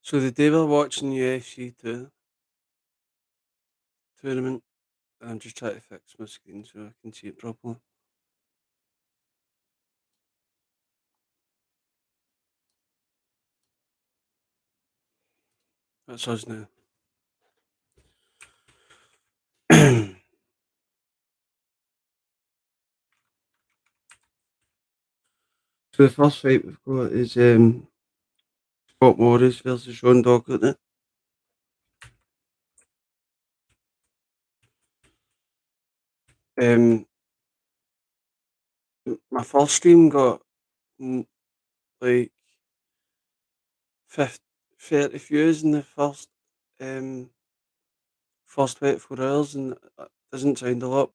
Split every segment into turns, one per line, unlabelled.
So the day we're watching UFC 2 tournament, I'm just trying to fix my screen so I can see it properly. That's us now. So the first fight we've got is Scott Morris versus Sean Dougherty. Um, my first stream got mm, like 50, 30 views in the first 24 hours, and doesn't sound a lot.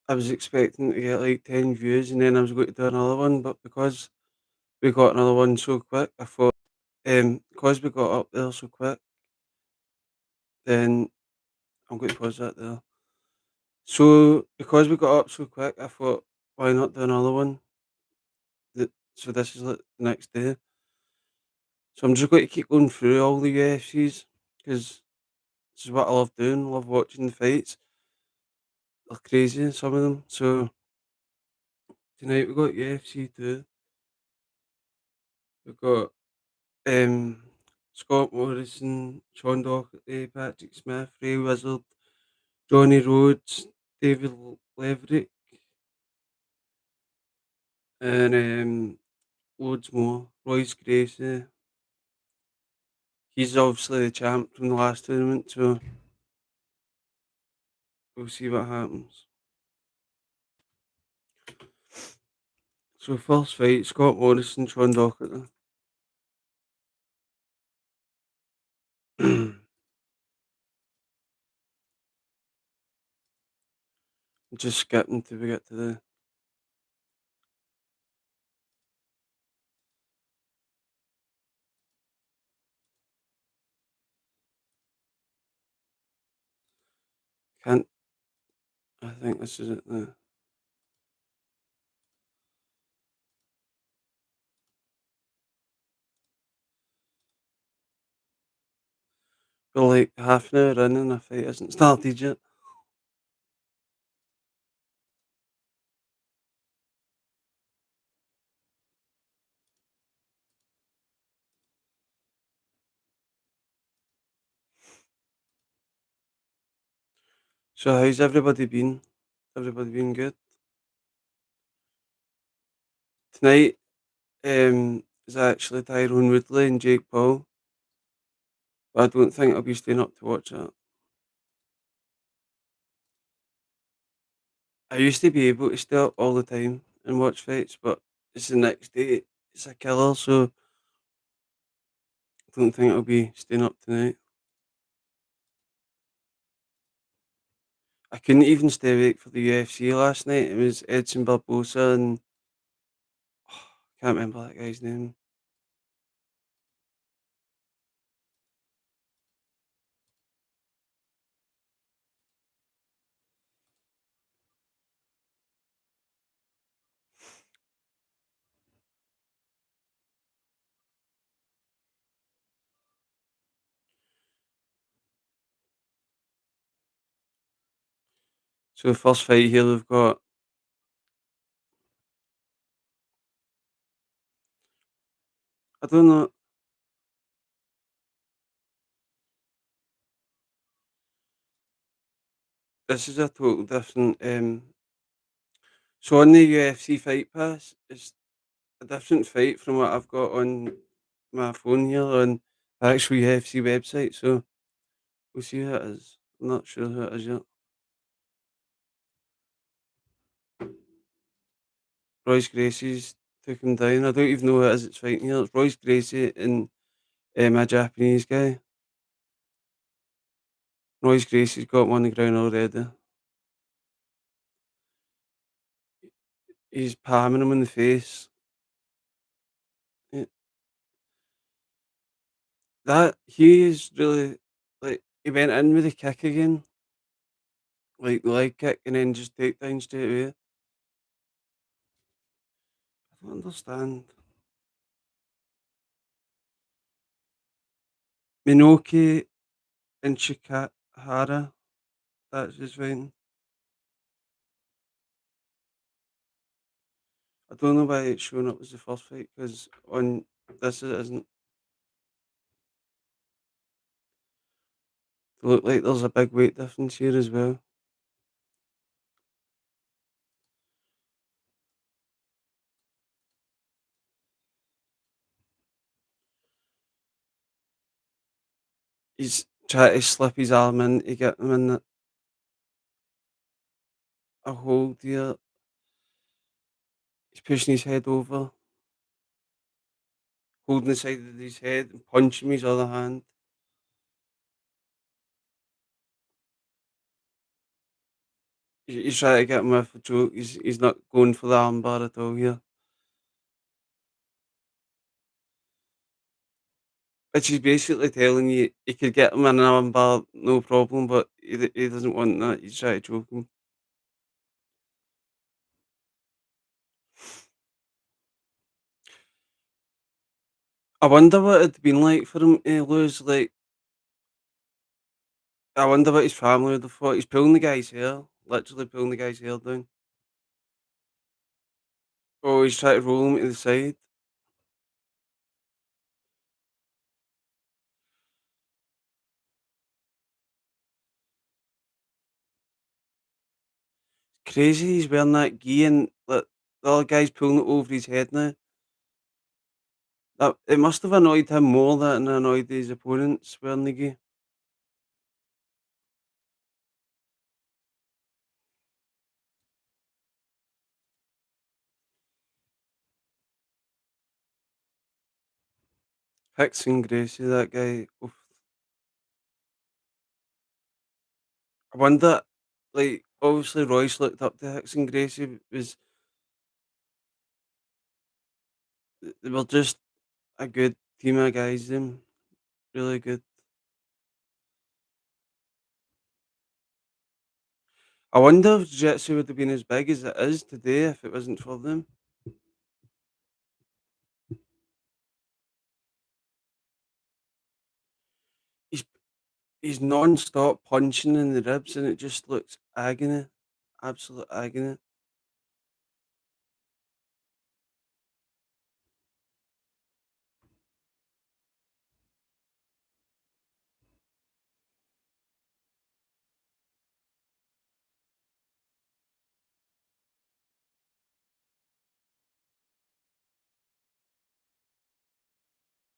I was expecting to get like 10 views, and then I was going to do another one, but because we got another one so quick, I thought because we got up there so quick, then I'm going to pause that there. So because we got up so quick, I thought, why not do another one? So this is like the next day. So I'm just going to keep going through all the UFCs because this is what I love doing. I love watching the fights. They're crazy, some of them. So tonight we got UFC 2. We've got um, Scott Morrison, Sean Doherty, Patrick Smith, Ray Wizard, Johnny Rhodes, David Leverick, and loads more. Royce Gracie. He's obviously the champ from the last tournament, so we'll see what happens. So first fight, Scott Morrison, Sean Doherty. Just skipping till we get to the can't. I think this is it now. We're like half an hour in and the fight hasn't started yet. So how's everybody been? Everybody been good? Tonight is actually Tyrone Woodley and Jake Paul. But I don't think I'll be staying up to watch that. I used to be able to stay up all the time and watch fights, but it's the next day. It's a killer, so I don't think I'll be staying up tonight. I couldn't even stay awake for the UFC last night. It was Edson Barbosa and can't remember that guy's name. So the first fight here we've got I don't know. This is a total different. So on the UFC Fight Pass, it's a different fight from what I've got on my phone here on the actual UFC website. So we'll see who it is. I'm not sure who it is yet. Royce Gracie's took him down. I don't even know who it is it's fighting here. It's Royce Gracie and a Japanese guy. Royce Gracie's got him on the ground already. He's palming him in the face. Yeah, that he is really like he went in with a kick again, like the leg kick, and then just takedown straight away. I don't understand. Minoki and Shikahara, that's his fighting. I don't know why it's showing up as the first fight because on this it isn't. It look like there's a big weight difference here as well. He's trying to slip his arm in to get him in a hold here. He's pushing his head over, holding the side of his head and punching with his other hand. He's trying to get him with a choke. He's not going for the armbar at all here. Which is basically telling you he could get him in an armbar, no problem, but he doesn't want that. He's trying to choke him. I wonder what it'd been like for him to lose. Like, I wonder what his family would have thought. He's pulling the guy's hair, literally pulling the guy's hair down. Oh, he's trying to roll him to the side. Crazy, he's wearing that gi and like, the other guy's pulling it over his head now. That it must have annoyed him more than it annoyed his opponents wearing the gi. Hickson Gracie, that guy. Oof. I wonder, like, obviously Royce looked up to Hickson Gracie. Was they were just a good team of guys. Them really good. I wonder if Jiu-Jitsu would have been as big as it is today if it wasn't for them. He's he's non-stop punching in the ribs, and it just looks agony, absolute agony.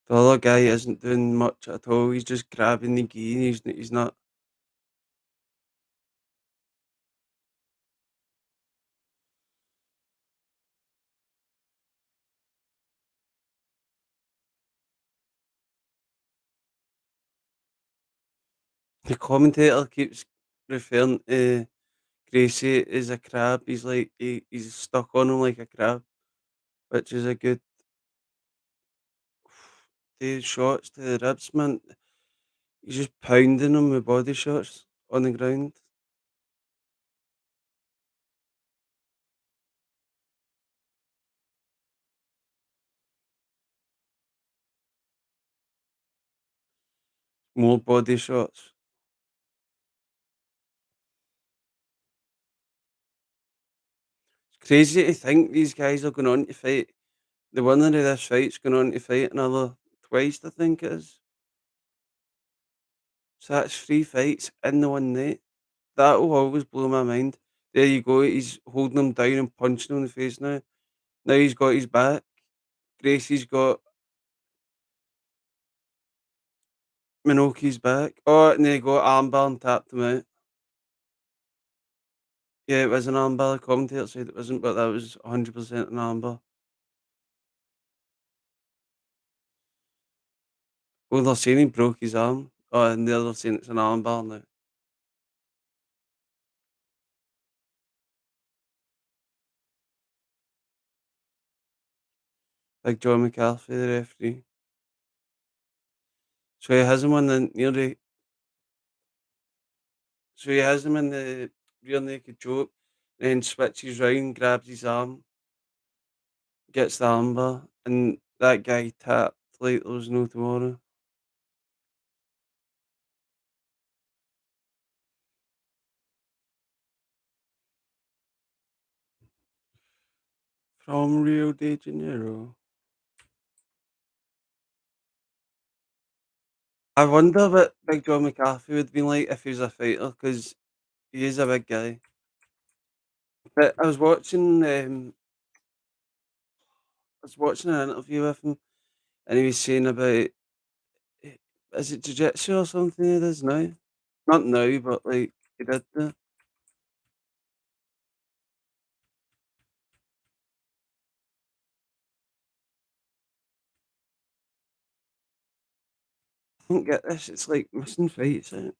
The other guy isn't doing much at all. He's just grabbing the gi. And he's not. The commentator keeps referring to Gracie as a crab. He's like he's stuck on him like a crab, which is a good the shots to the ribs, man. He's just pounding him with body shots on the ground. More body shots. It's crazy to think these guys are going on to fight. The winner of this fight's going on to fight another twice, I think it is. So that's three fights in the one night. That will always blow my mind. There you go. He's holding him down and punching him in the face now. Now he's got his back. Gracie's got Minoki's back. Oh, and there you go. Armbar and tapped him out. Yeah, it was an armbar. The commentator said it wasn't, but that was 100% an armbar. Well, they're saying he broke his arm. Oh, and the other saying it's an armbar now. Big John McCarthy, the referee. So he has him on the near the. So he has him in the rear naked choke, then switches round, grabs his arm, gets the armbar, and that guy tapped like there was no tomorrow. From Rio de Janeiro. I wonder what Big John McCarthy would be like if he was a fighter, because he is a big guy. But I was watching an interview with him, and he was saying about eh, is it jiu-jitsu or something he does now? Not now, but like he did do. I don't get this. It's like missing fights, isn't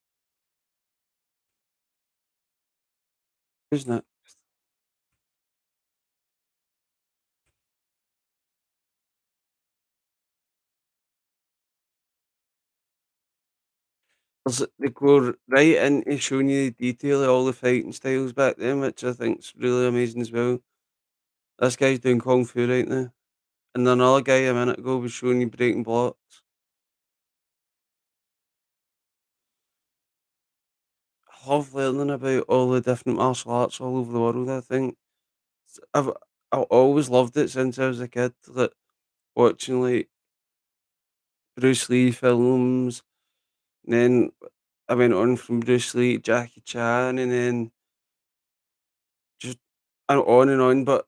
it? They go right into showing you the detail of all the fighting styles back then, which I think's really amazing as well. This guy's doing kung fu right now, and then another guy a minute ago was showing you breaking blocks. I love learning about all the different martial arts all over the world. I think I've I've always loved it since I was a kid. Like watching like Bruce Lee films, and then I went on from Bruce Lee to Jackie Chan, and then just and on and on. But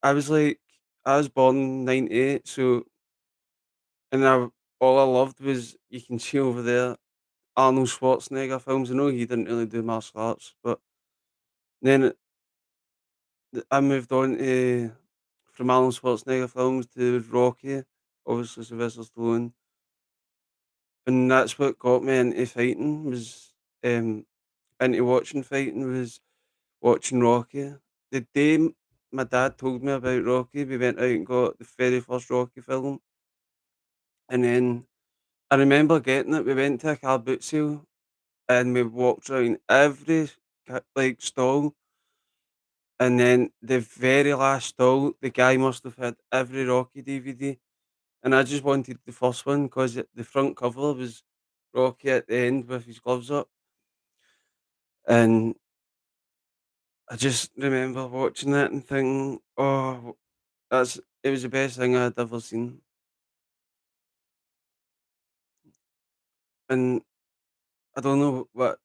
I was like, I was born in '98, so and all I loved was you can see over there Arnold Schwarzenegger films. I know he didn't really do martial arts, but then I moved on to from Arnold Schwarzenegger films to Rocky, obviously Sylvester Stallone, and that's what got me into fighting. Was into watching fighting was watching Rocky. The day my dad told me about Rocky, we went out and got the very first Rocky film, and then I remember getting it. We went to a car boot sale and we walked around every like stall, and then the very last stall, the guy must have had every Rocky DVD, and I just wanted the first one because the front cover was Rocky at the end with his gloves up, and I just remember watching it and thinking, "Oh, that's it was the best thing I'd ever seen." And I don't know what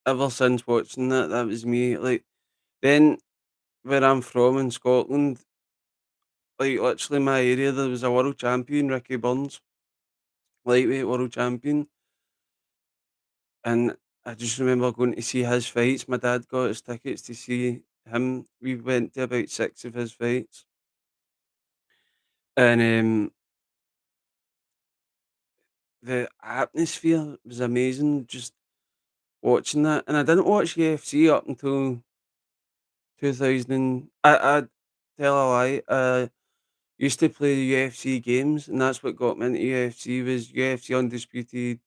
ever since watching that, that was me. Like then, where I'm from in Scotland, like literally my area, there was a world champion, Ricky Burns, lightweight world champion, and I just remember going to see his fights. My dad got us tickets to see him. We went to about six of his fights, and the atmosphere was amazing. Just watching that, and I didn't watch UFC up until 2000. I tell a lie. Used to play the UFC games, and that's what got me into UFC. Was UFC Undisputed?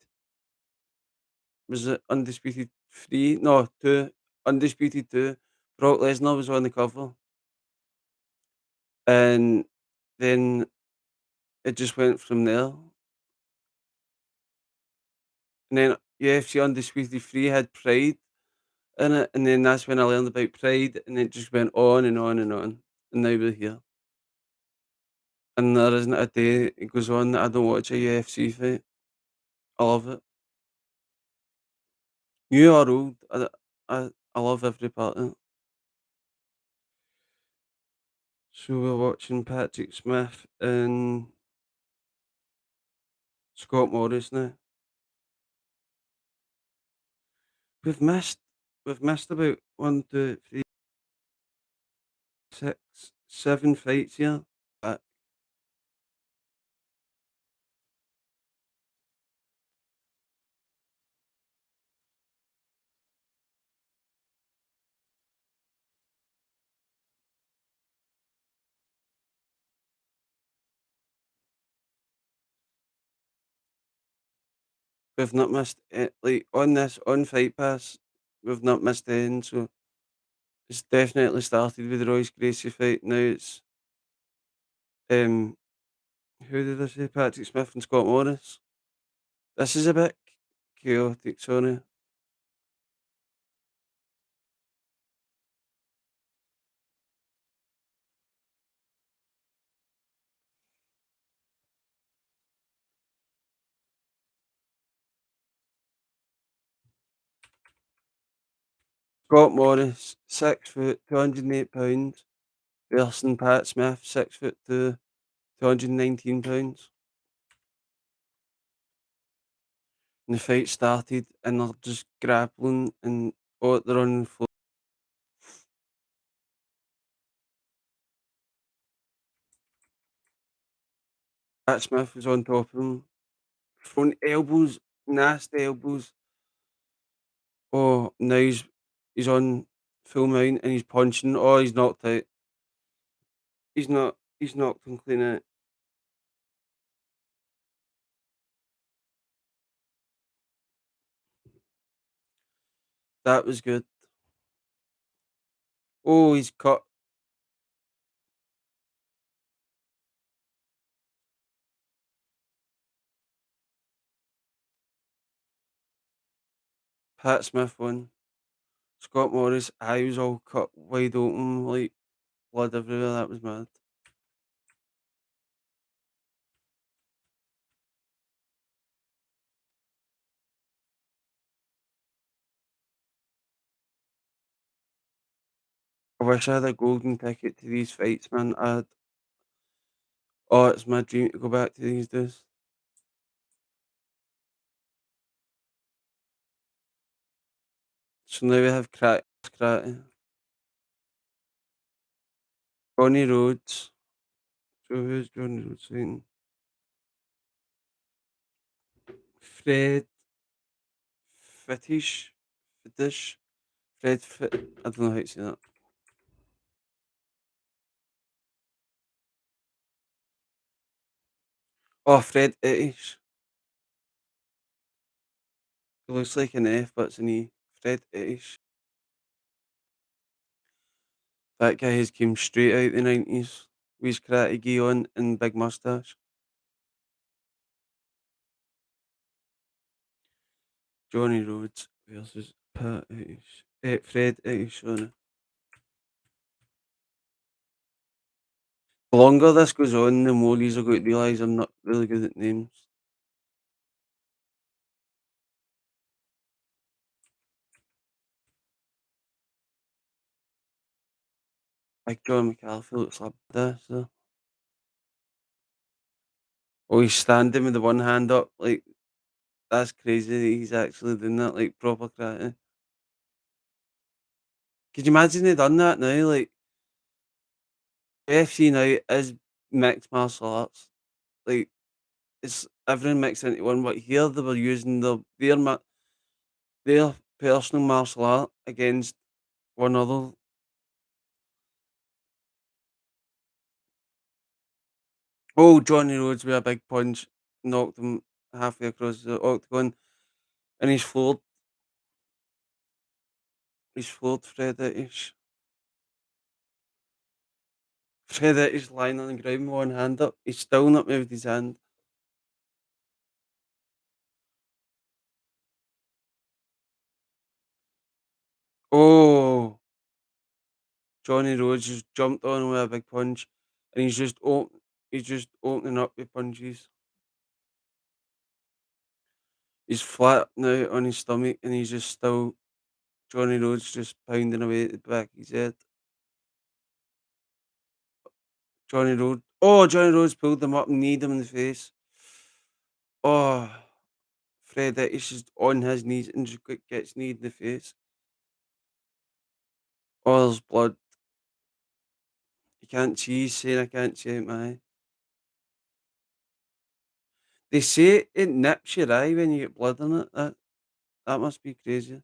Was it Undisputed 3? No, 2. Undisputed 2. Brock Lesnar was on the cover, and then it just went from there. And then UFC Undisputed 3 had Pride in it, and then that's when I learned about Pride, and it just went on and on and on. And now we're here. And there isn't a day it goes on that I don't watch a UFC fight. I love it. New or old, I love every part of it. So we're watching Patrick Smith and Scott Morris now. We've missed we've missed about 1, 2, 3, 6, 7 fights here. Uh, we've not missed like on Fight Pass, we've not missed any. So it's definitely started with the Royce Gracie fight. Now it's um who did I say? Patrick Smith and Scott Morris. This is a bit chaotic. Sorry. Scott Morris, 6 foot, 208 pounds, versus Pat Smith, 6 foot 2, 219 pounds. And the fight started, and they're just grappling, and they're on the floor. Pat Smith was on top of him, throwing elbows, nasty elbows. Oh, now he's on full mount and he's punching. Oh, he's knocked out. He's knocked him clean out. That was good. Oh, he's cut. Pat Smith won. Scott Morris' eye was all cut wide open, like blood everywhere. That was mad. I wish I had a golden ticket to these fights, man. Oh, it's my dream to go back to these days. So now we have karate. Johnny Rhodes. So who's Johnny Rhodes fighting? Fred Fittish. Fittish. Fred Fit. I don't know how to say that. Oh, Fred Ittish. It looks like an F, but it's an E. Fred Ittish. That guy has came straight out the 90s with his karate gi on and big moustache. Johnny Rhodes versus Pat Ittish. Fred Ittish, sorry. The longer this goes on, the more you're going to realise I'm not really good at names. Like John McCarthy looks like this. So. Oh, he's standing with the one hand up. Like, that's crazy that he's actually doing that, like proper karate. Could you imagine they done that now? Like, UFC now is mixed martial arts. Like, it's everything mixed into one. But here they were using their personal martial art against one other. Oh, Johnny Rhodes with a big punch knocked him halfway across the octagon, and he's floored Frederick. Frederick's lying on the ground with one hand up. He's still not moved his hand. Oh, Johnny Rhodes just jumped on him with a big punch, and he's just opening up with punches. He's flat now on his stomach, and he's just still Johnny Rhodes just pounding away at the back of his head. Johnny Rhodes pulled him up and kneed him in the face. Oh, Fred is just on his knees and just gets kneed in the face. Oh, there's blood. You can't see. He's saying I can't see it, my eye. They say it nips your eye when you get blood in it. That must be crazy.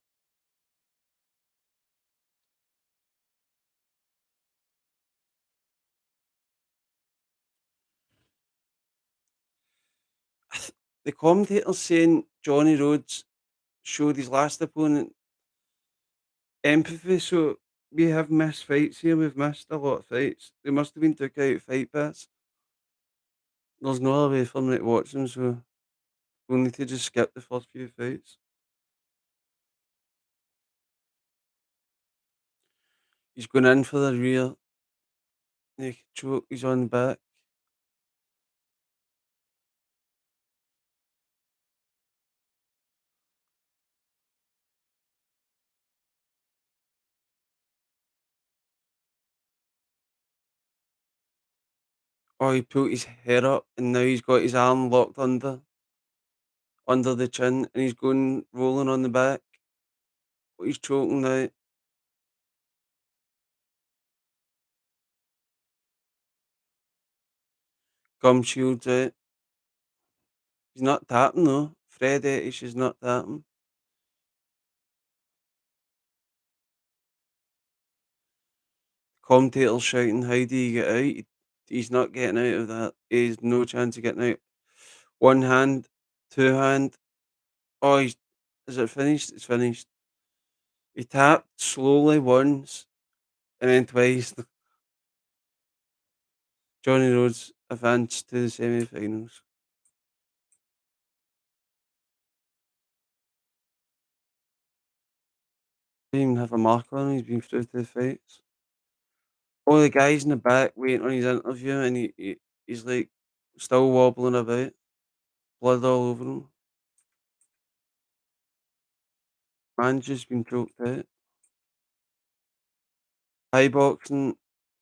The commentator's saying Johnny Rhodes showed his last opponent empathy, so we have missed fights here. We've missed a lot of fights. They must have been took out of Fight Pass. There's no other way for me to watch them, so we'll need to just skip the first few fights. He's going in for the rear naked choke. He's on the back. Oh, he put his head up and now he's got his arm locked under the chin and he's going rolling on the back. He's choking now. Gum shields out. He's not tapping though. Fred Ettish is not tapping. Commentator's shouting, "How do you get out?" He's not getting out of that. He's no chance of getting out. One hand, two hand. Oh, is it finished? It's finished. He tapped slowly once and then twice. Johnny Rhodes advanced to the semi-finals. Didn't even have a marker on him. He's been through two fights. All the guys in the back waiting on his interview, and he's like still wobbling about, blood all over him. Man's just been choked out. Thai boxing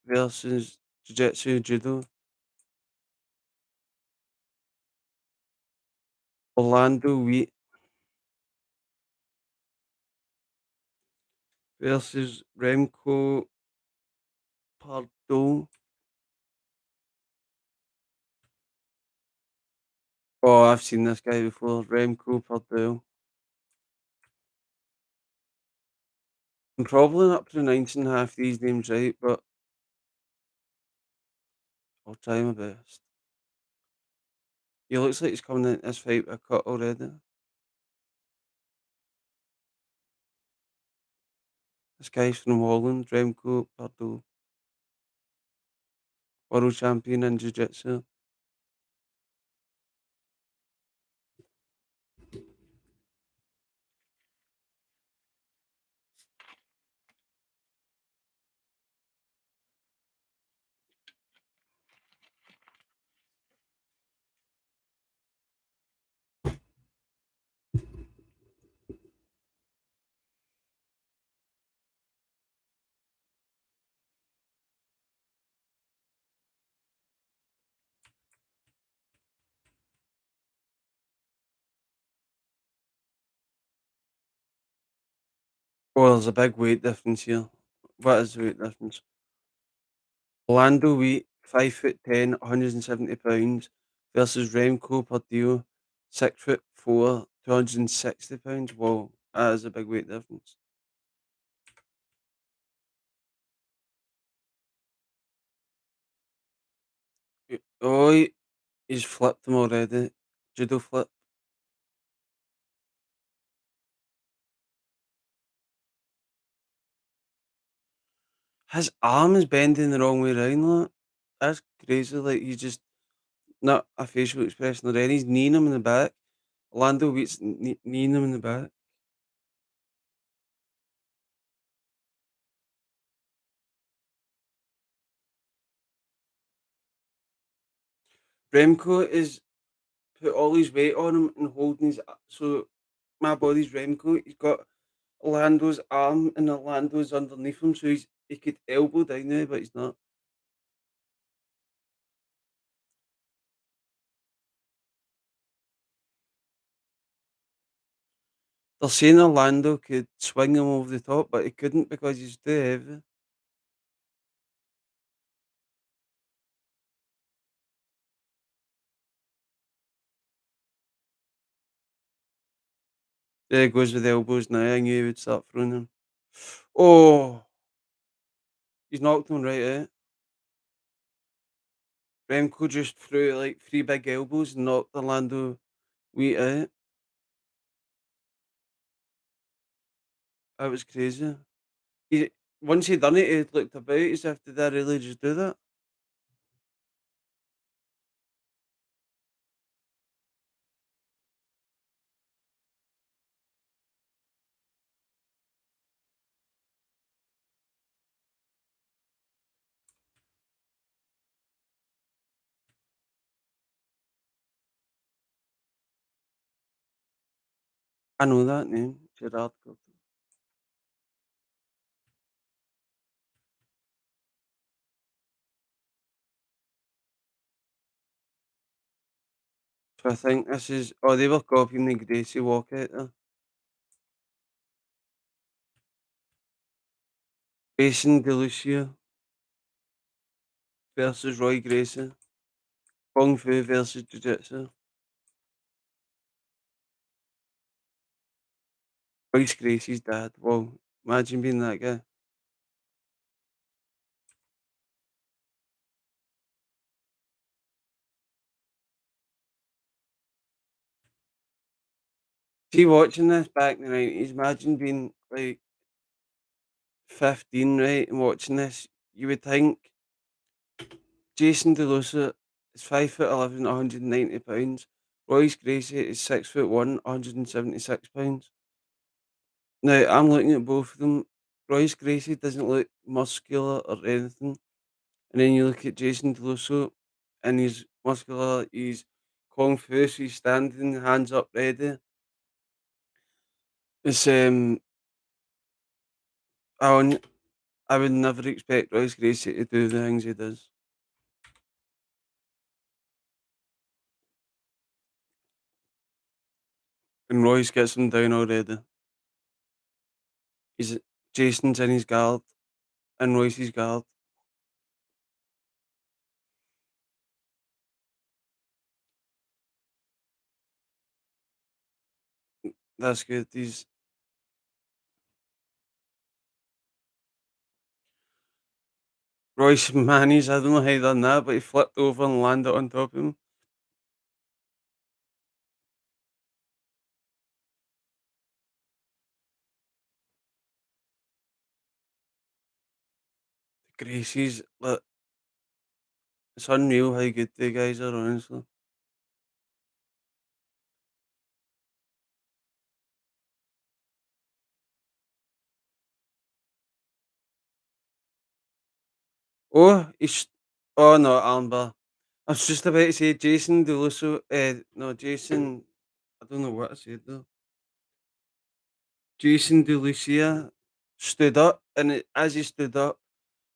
versus jiu-jitsu, judo. Orlando Wheat versus Remco Pardo. Oh, I've seen this guy before. Remco Pardo. I'm probably not pronouncing half these names right, but I'll try my best. He looks like he's coming in this fight with a cut already. This guy's from Holland, Remco Pardo, world champion in jiu-jitsu. Oh, there's a big weight difference here. What is the weight difference? Orlando Wheat, 5'10", 170 pounds, versus Remco Pardo, 6'4", 260 pounds. Whoa, that is a big weight difference. Oh, he's flipped him already. Judo flip. His arm is bending the wrong way around. Like. That's crazy. Like he's just not a facial expression or anything. He's kneeing him in the back. Orlando Wheat's kneeing him in the back. Remco is put all his weight on him and holding his. So my body's Remco. He's got Orlando's arm and Orlando's underneath him, so he could elbow down there, but he's not. They're saying Orlando could swing him over the top, but he couldn't because he's too heavy. There he goes with the elbows now. I knew he would start throwing him. Oh, he's knocked him right out. Remco just threw like three big elbows and knocked Orlando Wheat out. That was crazy. He, once he done it, he looked about as if did I really just do that? I know that name, Gerard. So I think this is oh, they were copying the Gracie walkout there. Jason DeLucia versus Roy Gracie. Kung Fu versus Jiu-Jitsu. Royce Gracie's dad. Whoa, imagine being that guy. See, watching this back in the 90s, imagine being like 15, right, and watching this, you would think Jason DeLucia is 5'11", 190 pounds. Royce Gracie is 6'1", 176 pounds. Now, I'm looking at both of them. Royce Gracie doesn't look muscular or anything. And then you look at Jason Deluso and he's muscular, he's kung fu, so he's standing, hands up ready. It's I I would never expect Royce Gracie to do the things he does. And Royce gets him down already. He's Jason's in his guard and Royce's guard. That's good. He's Royce Manny's, I don't know how he done that, but he flipped over and landed on top of him. Gracie's like, it's unreal how good the guys are, honestly. Oh, he's oh no, armbar. I was just about to say Jason Deluso. No, Jason. I don't know what I said though. Jason Delucia stood up, and as he stood up,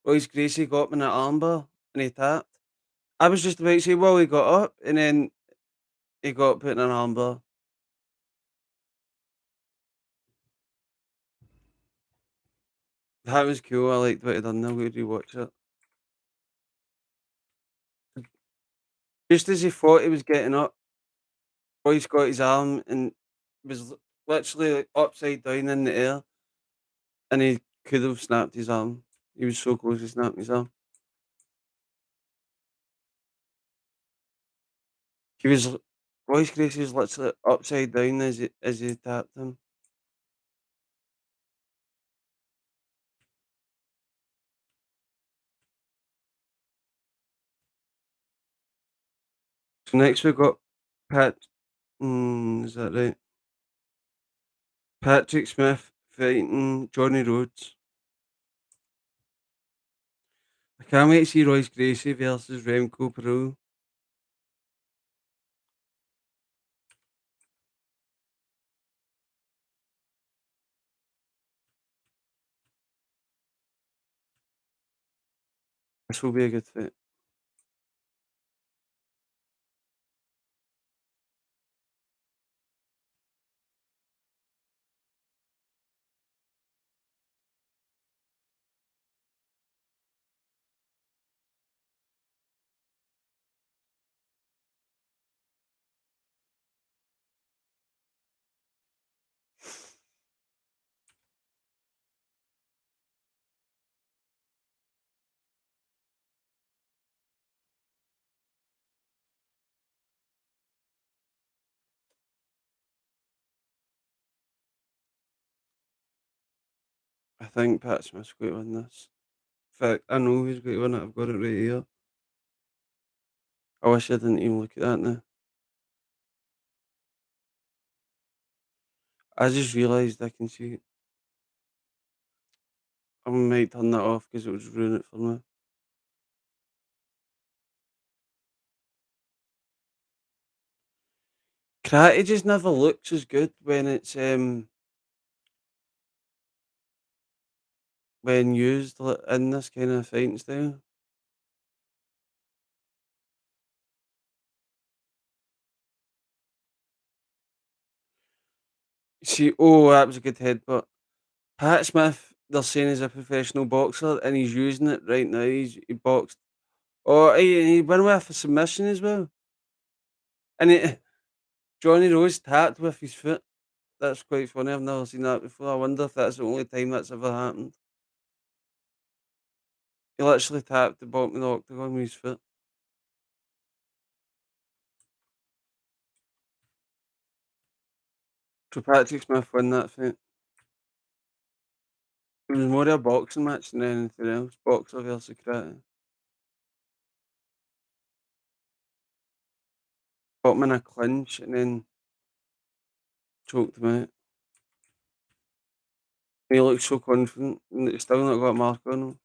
Royce Gracie got him in an armbar, and he tapped. I was just about to say, well, he got up, and then he got put in an armbar. That was cool. I liked what he done there. Would you watch it? Just as he thought he was getting up, Royce got his arm and was literally like upside down in the air, and he could have snapped his arm. He was so close to snapping his arm. He was Royce Gracie was literally upside down as he tapped him. So next we got Pat. Is that right? Patrick Smith fighting Johnny Rhodes. I can't wait to see Royce Gracie versus Remco Pro. This will be a good fight. I think Pat Smith's going to win this. In fact, I know who's going to win it. I've got it right here. I wish I didn't even look at that now. I just realised I can see it. I might turn that off because it would ruin it for me. Karate just never looks as good when it's when used in this kind of fighting style. See, oh, that was a good headbutt. Pat Smith, they're saying he's a professional boxer and he's using it right now. He boxed. Oh, he went with a submission as well. And Johnny Rose tapped with his foot. That's quite funny. I've never seen that before. I wonder if that's the only time that's ever happened. He literally tapped the bottom of the octagon with his foot. So Patrick Smith won that fight. It was more a boxing match than anything else. Boxer versus karate. Caught him in a clinch and then choked him out. He looked so confident and he's still not got a mark on him.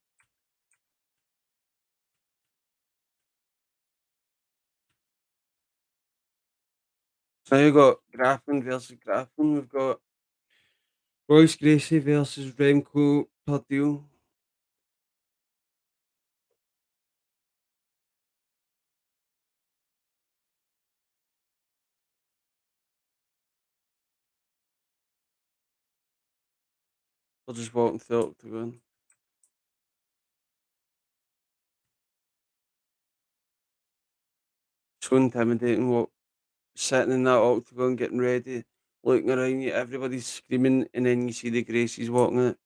So now you've got grappling versus grappling. We've got Royce Gracie versus Remco Pardue. They're just walking through the octagon. So intimidating what sitting in that octagon getting ready, looking around you, everybody's screaming, and then you see the Gracies walking out.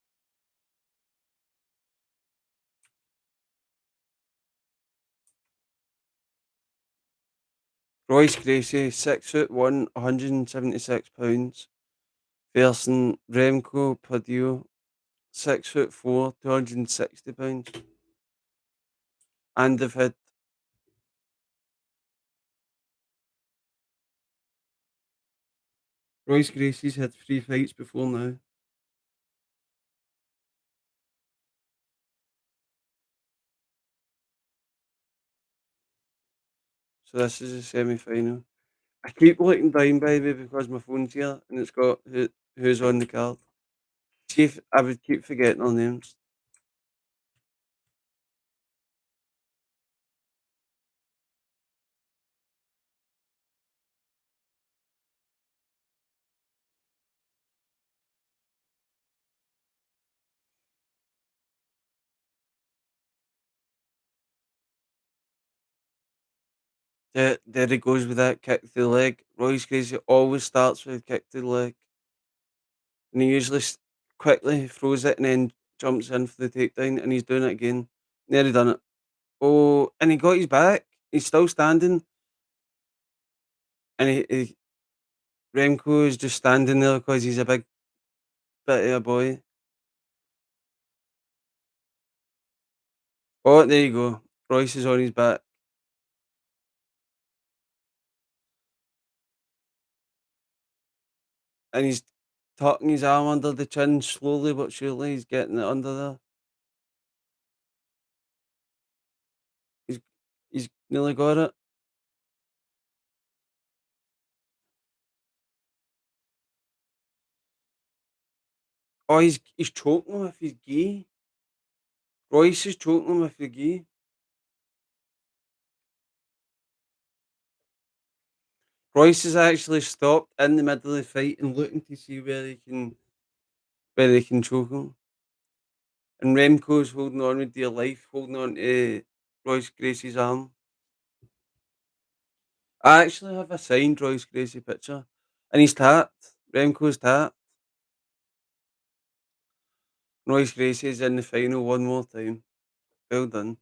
Royce Gracie, 6'1", 176 pounds, versus Remco Pardue, 6'4", 260 pounds. And they've had Royce Gracie's had 3 fights before now. So this is a semi final. I keep looking down by the way because my phone's here and it's got who's on the card. See if I would keep forgetting their names. There he goes with that kick to the leg. Royce Gracie always starts with a kick to the leg, and he usually quickly throws it and then jumps in for the takedown, and he's doing it again. Nearly done it. Oh, and he got his back. He's still standing, and Remco is just standing there because he's a big bit of a boy. Oh, there you go. Royce is on his back, and he's tucking his arm under the chin slowly but surely. He's getting it under there. He's he's nearly got it. Oh, he's choking him with his gi. Royce is choking him with the gi. Royce is actually stopped in the middle of the fight and looking to see where they can choke him. And Remco's holding on with dear life, holding on to Royce Gracie's arm. I actually have a signed Royce Gracie picture, and he's tapped. Remco's tapped. Royce Gracie is in the final one more time. Well done.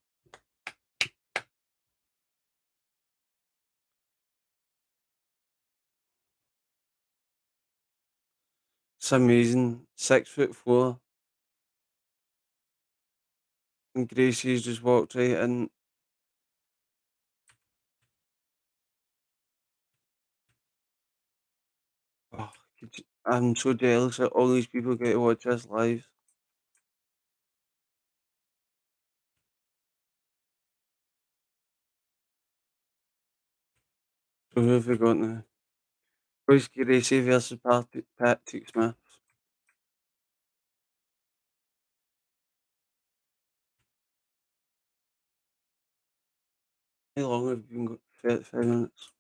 It's amazing. 6'4", and Gracie's just walked right in. Oh, I'm so jealous that all these people get to watch this live. So who have we got now? Royce Gracie versus Patrick Smith. How long have you been 35 minutes?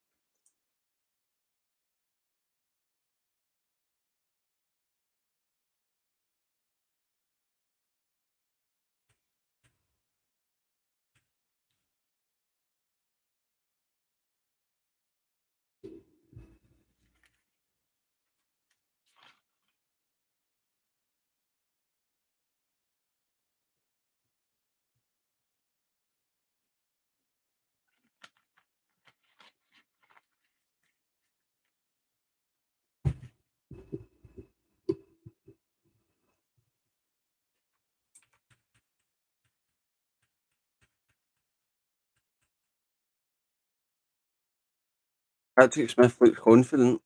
Patrick Smith looks confident,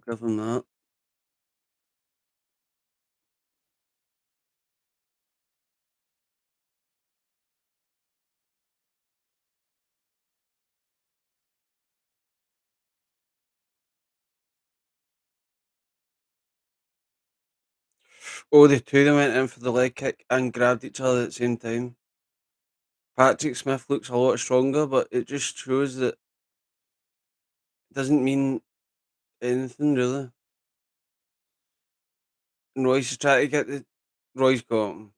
give him that. Oh, the two of them went in for the leg kick and grabbed each other at the same time. Patrick Smith looks a lot stronger, but it just shows that it doesn't mean anything really. And Royce is trying to get the Royce got him.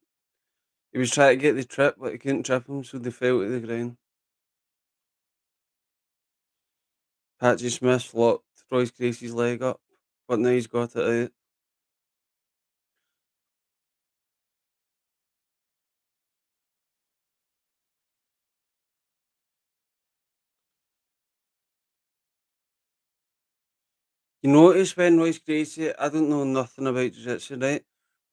He was trying to get the trip, but he couldn't trip him, so they fell to the ground. Patrick Smith locked Royce Gracie's leg up, but now he's got it out. You notice when Royce Gracie, I don't know nothing about jiu-jitsu, right?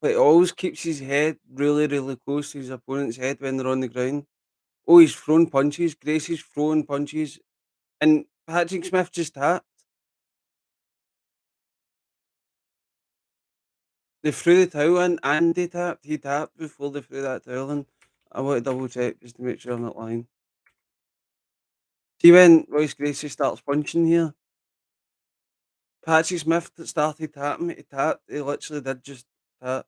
But he always keeps his head really, really close to his opponent's head when they're on the ground. Oh, he's throwing punches. Gracie's throwing punches. And Patrick Smith just tapped. They threw the towel in and they tapped. He tapped before they threw that towel in. I want to double check just to make sure I'm not lying. See when Royce Gracie starts punching here, Patrick Smith that started tapping, he tapped. He literally did just tap.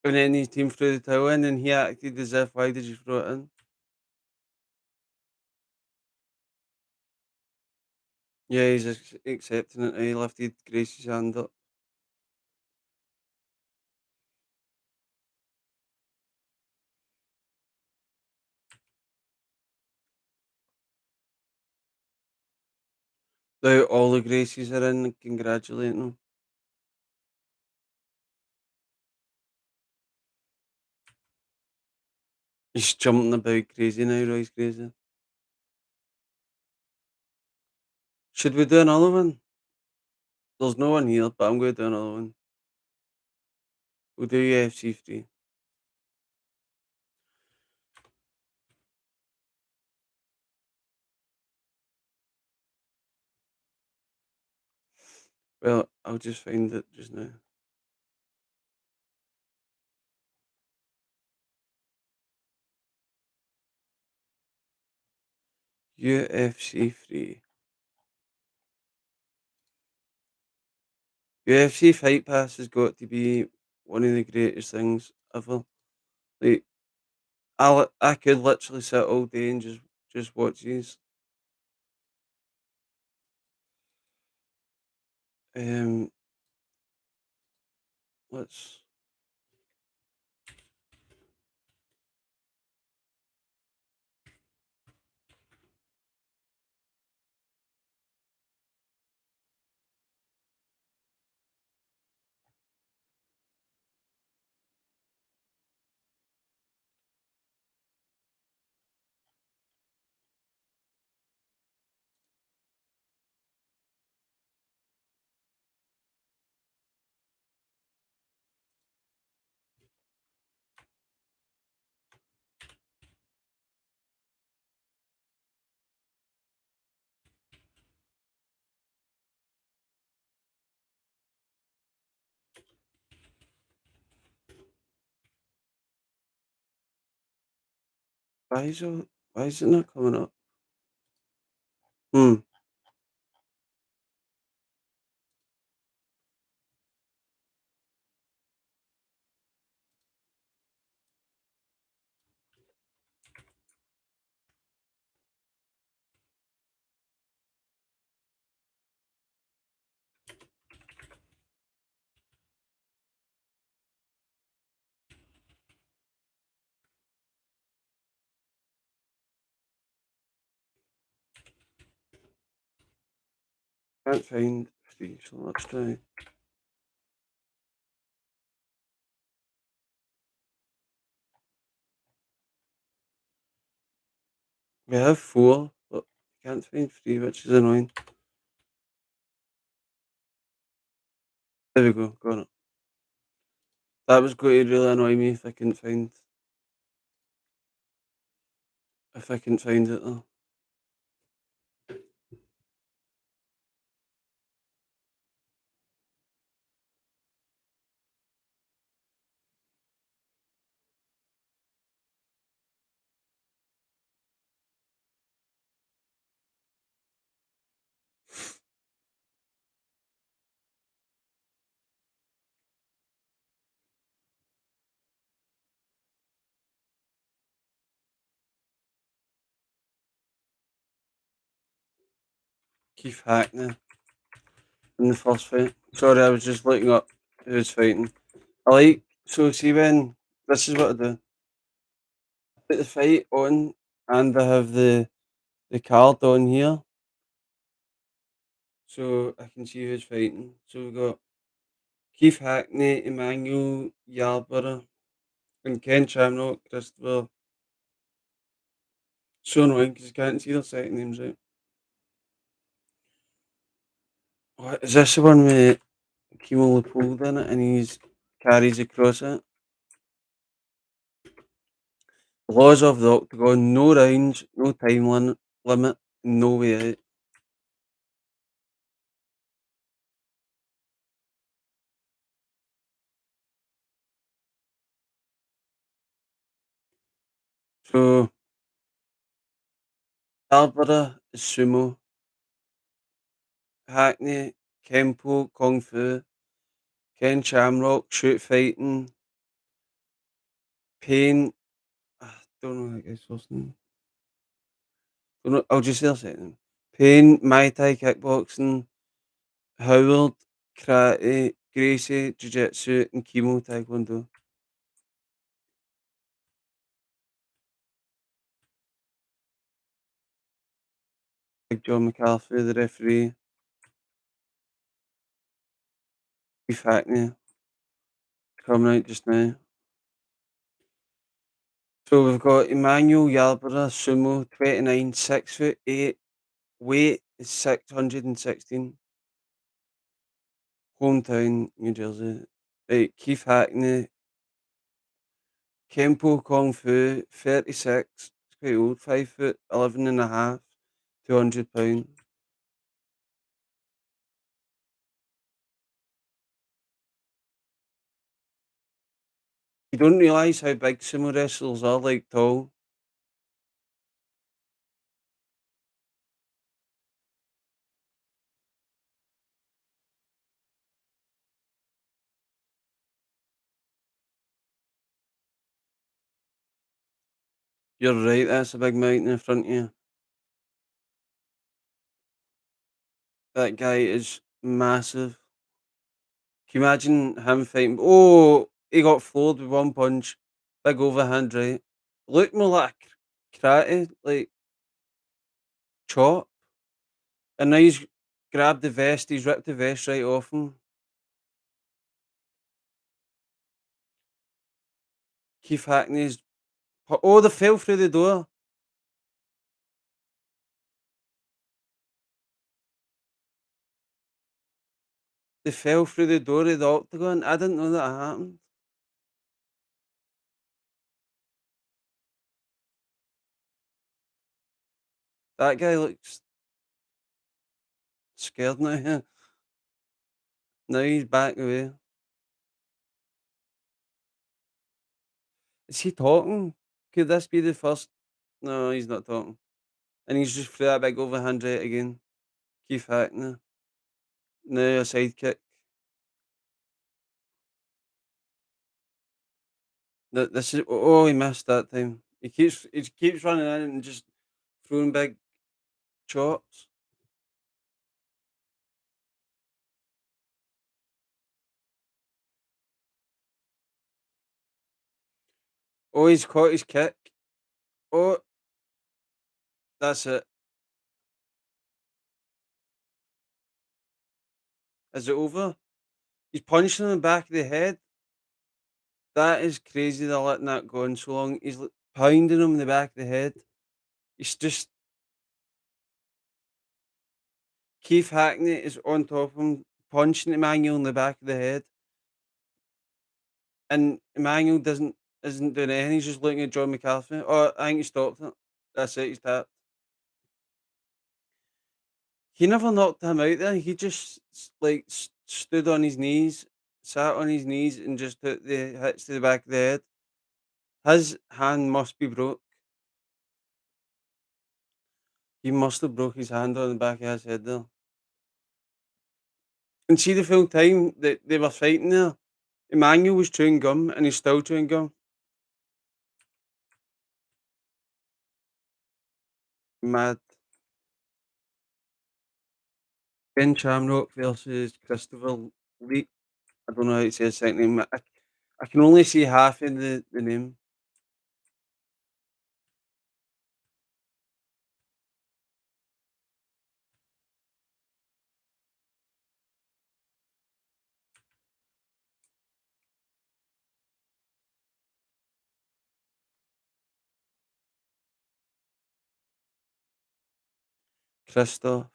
And then his team threw the towel in and he acted as if, why did you throw it in? Yeah, he's accepting it. He lifted Gracie's hand up. Now all the Gracies are in and congratulating him. He's jumping about crazy now, Royce Gracie. Should we do another one? There's no one here, but I'm going to do another one. We'll do UFC 3. Well, I'll just find it just now. UFC 3. UFC Fight Pass has got to be one of the greatest things ever. Like, I could literally sit all day and just watch these. Um, let's why is it not coming up? Hmm, can't find 3, so let's try. We have 4, but can't find 3, which is annoying. There we go, got it. That was going to really annoy me if I couldn't find it though. Keith Hackney in the first fight. Sorry, I was just looking up who's fighting. I like so see when this is what I do. Put the fight on and I have the card on here so I can see who's fighting. So we've got Keith Hackney, Emmanuel Yarborough, and Ken Shamrock, Christopher. So annoying because you can't see their second names out. What is this the one with Kimo Leopold in it and he's carries across it? Laws of the Octagon, no rounds, no time limit, no way out. So Barbara is sumo, Hackney, Kempo, Kung Fu, Ken Shamrock, shoot fighting, Payne, don't know that guy's first name. Don't know, I'll just say their second name. Payne, Muay Thai kickboxing, Howard, karate, Gracie, jiu-jitsu, and Kimo taekwondo. Big John McCarthy, the referee, Keith Hackney, coming out just now. So we've got Emmanuel Yarborough, sumo, 29, 6'8", weight is 616, hometown, New Jersey. Right, Keith Hackney, Kempo Kung Fu, 36, it's quite old, 5 foot, 11 and a half, 200 pounds. You don't realise how big sumo wrestlers are, like tall. You're right, that's a big mountain in front of you. That guy is massive. Can you imagine him fighting? Oh, he got floored with one punch. Big overhand right. Looked more like karate, like chop. And now he's grabbed the vest, he's ripped the vest right off him. Keith Hackney's. Oh, they fell through the door. They fell through the door of the octagon. I didn't know that happened. That guy looks scared now. Now he's back away. Is he talking? Could this be the first? No, he's not talking. And he's just threw that big overhand right again. Keith Hackney. Now a sidekick. This is oh he missed that time. He keeps running in and just throwing big chops. Oh he's caught his kick. Oh that's it. Is it over? He's punching him in the back of the head. That is crazy they're letting that go on so long. He's pounding him in the back of the head. It's just Keith Hackney is on top of him, punching Emmanuel in the back of the head. And Emmanuel doesn't isn't doing anything. He's just looking at John McCarthy. Oh, I think he stopped it. That's it. He's tapped. He never knocked him out there. He just stood on his knees, sat on his knees, and just took the hits to the back of the head. His hand must be broke. He must have broke his hand on the back of his head there. And see the full time that they were fighting there. Emmanuel was chewing gum, and he's still chewing gum. Mad. Ken Shamrock versus Christopher Lee. I don't know how to say his second name. I can only see half of the name. Christoph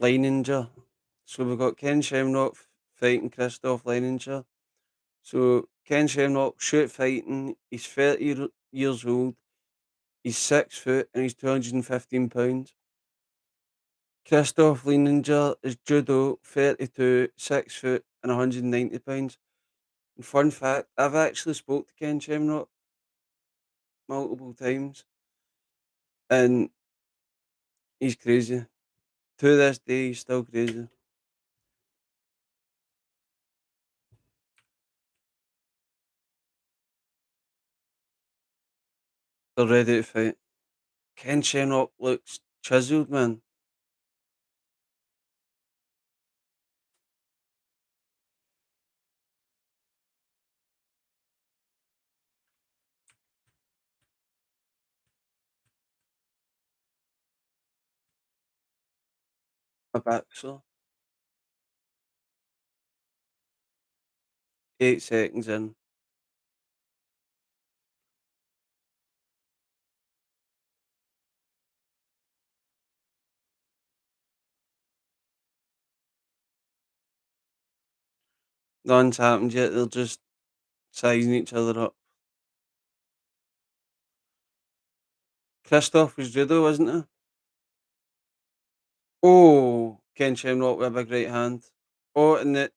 Leininger. So we've got Ken Shamrock fighting Christoph Leininger. So Ken Shamrock shoot fighting. He's 30 years old. He's 6 foot and he's 215 pounds. Christoph Leininger is judo, 32, 6 foot and 190 pounds. And fun fact, I've actually spoke to Ken Shamrock multiple times and he's crazy. To this day, he's still crazy. They're ready to fight. Ken Shamrock looks chiseled, man. My back so 8 seconds in. Nothing's happened yet. They're just sizing each other up. Christoph was judo, wasn't it? Oh, Ken Shamrock with a big right hand. Oh, and the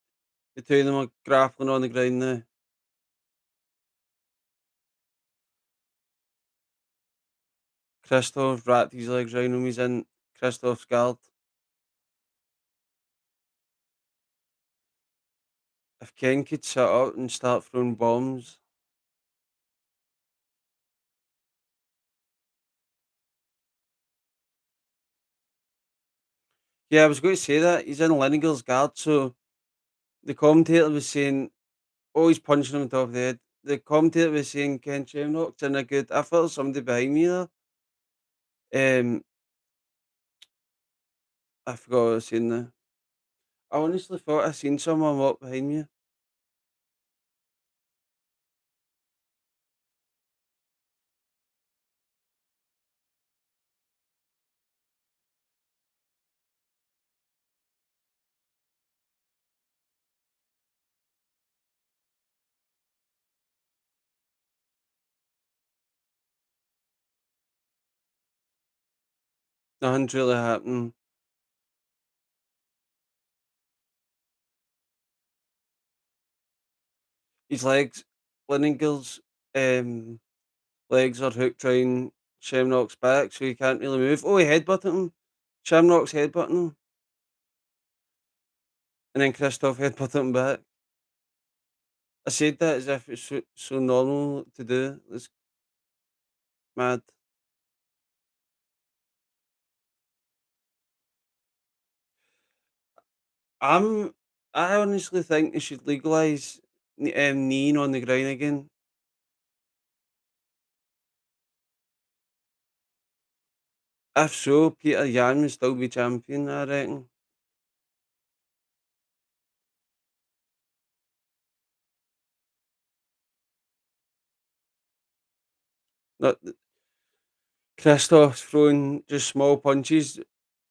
two of them are grappling on the ground now. Christoph wrapped his legs round him. He's in Christoph's guard. If Ken could sit up and start throwing bombs, yeah, I was going to say that he's in Lineker's guard. So the commentator was saying, "Oh, he's punching him on top of the head." The commentator was saying Ken Shamrock's in a good. I thought there was somebody behind me there. I forgot what I was saying now. I honestly thought I seen someone walk behind me. 'Nothing's really happening. His legs, Lineker's legs are hooked round Shamrock's back, so he can't really move. Oh, he headbutted him. Shamrock's headbutting him, and then Christoph headbutted him back. I said that as if it's so normal to do. It's mad. I'm. I honestly think they should legalise kneeing on the ground again. If so, Peter Yan would still be champion, I reckon. Not Christoph's throwing just small punches.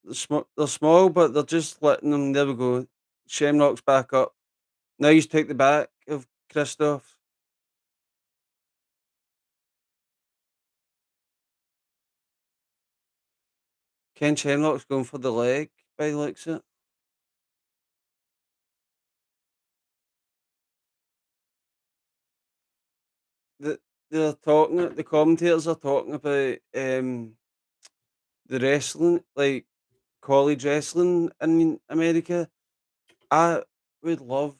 They're small, but they're just letting them. There we go. Shamrock's back up. Now he's take the back of Christoph. Ken Shamrock's going for the leg by the looks of it. The, they're talking. The commentators are talking about the wrestling, like college wrestling in America. I would love,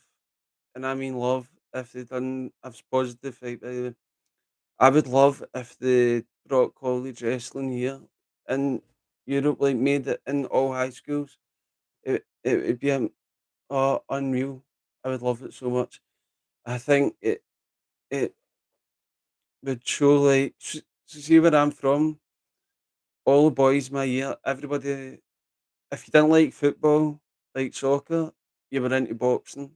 and I mean love, if they done a positive fight. By the way, I would love if they brought college wrestling here, and Europe, like, made it in all high schools, it would be, unreal. I would love it so much. I think it would show, like, see where I'm from, all the boys my year, everybody, if you didn't like football, like soccer, you were into boxing,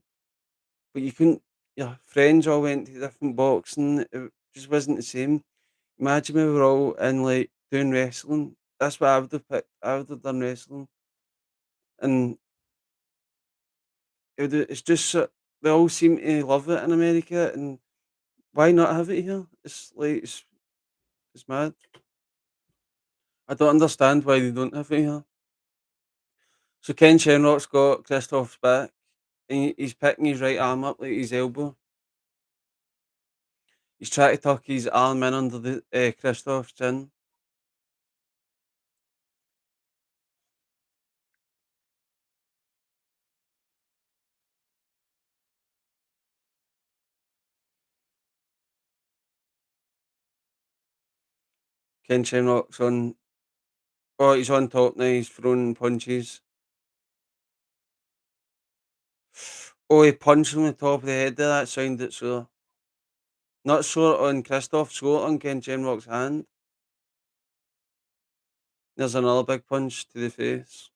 but you couldn't, your friends all went to different boxing, it just wasn't the same. Imagine we were all in, like, doing wrestling. That's what I would have picked. I would have done wrestling, and it's just they all seem to love it in America, and why not have it here? It's like it's mad. I don't understand why they don't have it here. So Ken Shamrock's got Christoph's back, and he's picking his right arm up like his elbow. He's trying to tuck his arm in under the Christoph's chin. Ken Shamrock's on. Oh, he's on top now. He's throwing punches. Oh, he punched him on the top of the head there. That sounded sore. Not sore on Christoph, sore on Ken Shamrock's hand. There's another big punch to the face.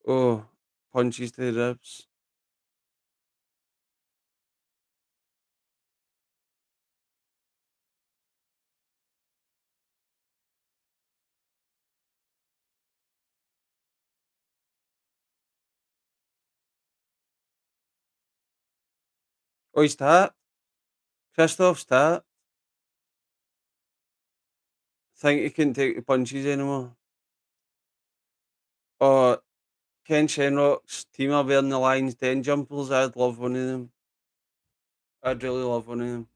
Oh, punches to the ribs. Oh, he's tapped. Christoph's tapped. Think he couldn't take the punches anymore. Oh, Ken Shamrock's team are wearing the Lions Den jumpers. I'd love one of them. I'd really love one of them.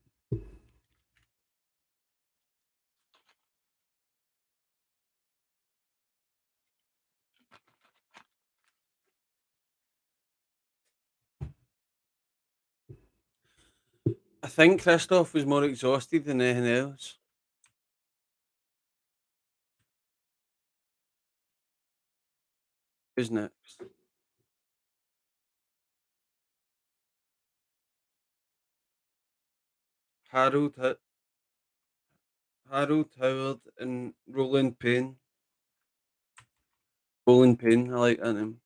I think Christoph was more exhausted than anything else. Who's next? Harold, Harold Howard and Roland Payne. Roland Payne, I like that name.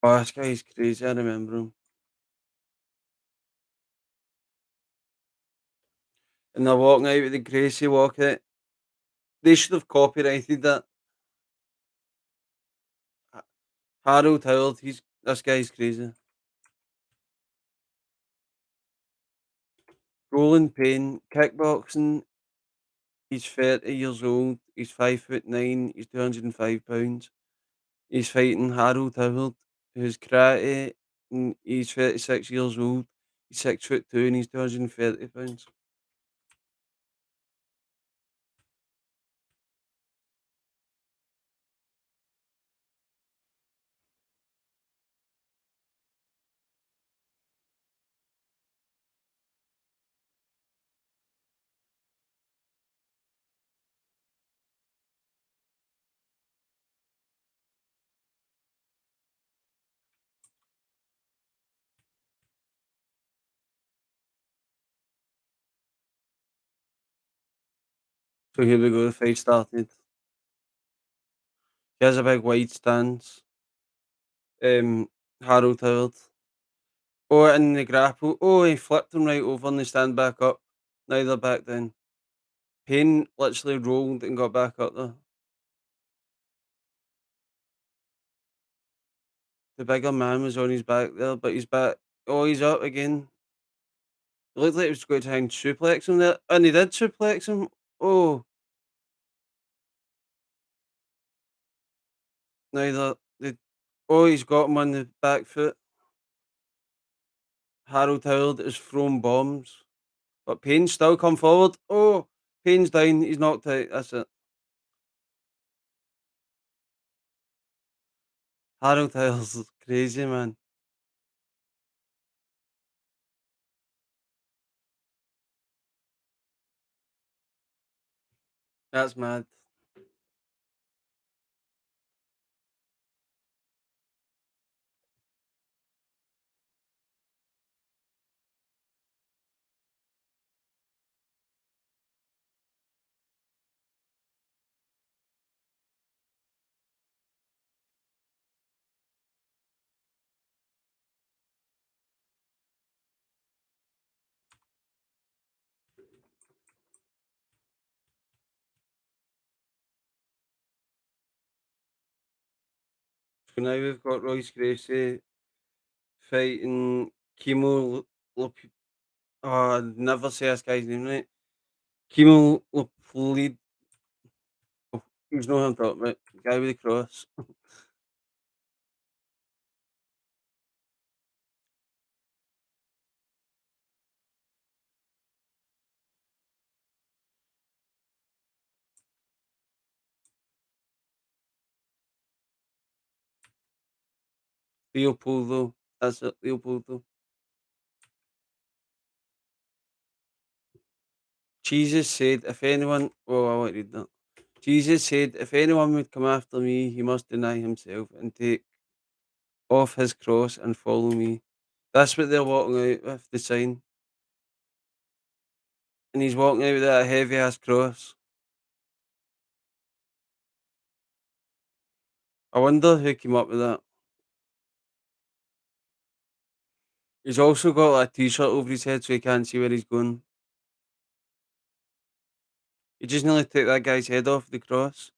Oh, this guy's crazy. I remember him. And they're walking out with the Gracie walk it. They should have copyrighted that. Ha- Harold Howard, this guy's crazy. Roland Payne, kickboxing. He's 30 years old. He's 5'9". He's 205 pounds. He's fighting Harold Howard, who's karate, and he's 36 years old. He's 6'2" and he's 230 pounds. So here we go. The fight started. He has a big wide stance. Harold Howard. Oh, in the grapple. Oh, he flipped him right over and they stand back up. Now they're back down. Payne literally rolled and got back up there. The bigger man was on his back there, but he's back. Oh, he's up again. It looked like he was going to try and suplex him there, and he did suplex him. Oh, neither. They, oh, he's got him on the back foot. Harold Howard is throwing bombs, but Payne's still come forward. Oh, Payne's down. He's knocked out. That's it. Harold Howard's crazy, man. That's mad. So now we've got Royce Gracie fighting Chemo. Oh, I never say this guy's name right. Chemo Lead. He's no who I'm talking about. The guy with the cross. Leopoldo. That's it, Leopoldo. Jesus said, if anyone, oh, I won't read that. Jesus said, if anyone would come after me, he must deny himself and take off his cross and follow me. That's what they're walking out with, the sign. And he's walking out with that heavy ass cross. I wonder who came up with that. He's also got like, a t shirt over his head so he can't see where he's going. He just nearly took that guy's head off the cross.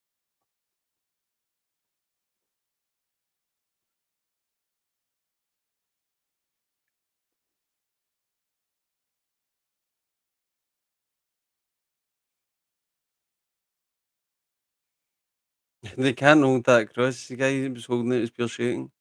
They can't hold that cross. The guy was holding it was pure shaking.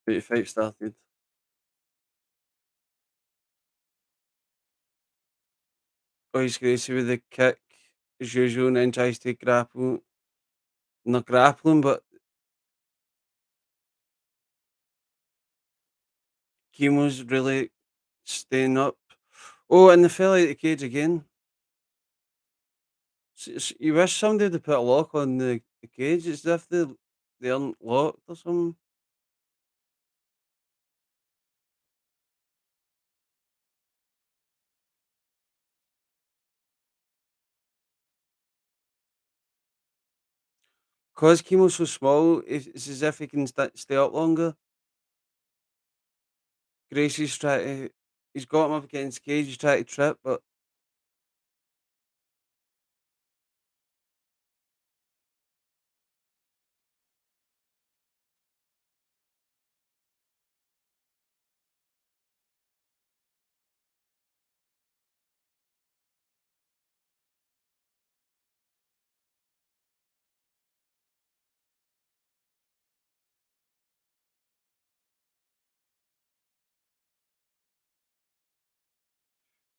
But the fight started. Royce Gracie with the kick as usual and then tries to grapple. Not grappling, but Chemo's really staying up. Oh, and the fella out the cage again. You wish somebody would put a lock on the cage. It's as if they aren't locked or something. Because Chemo's so small, it's as if he can stay up longer. Gracie's trying to. He's got him up against the cage. He's trying to trip, but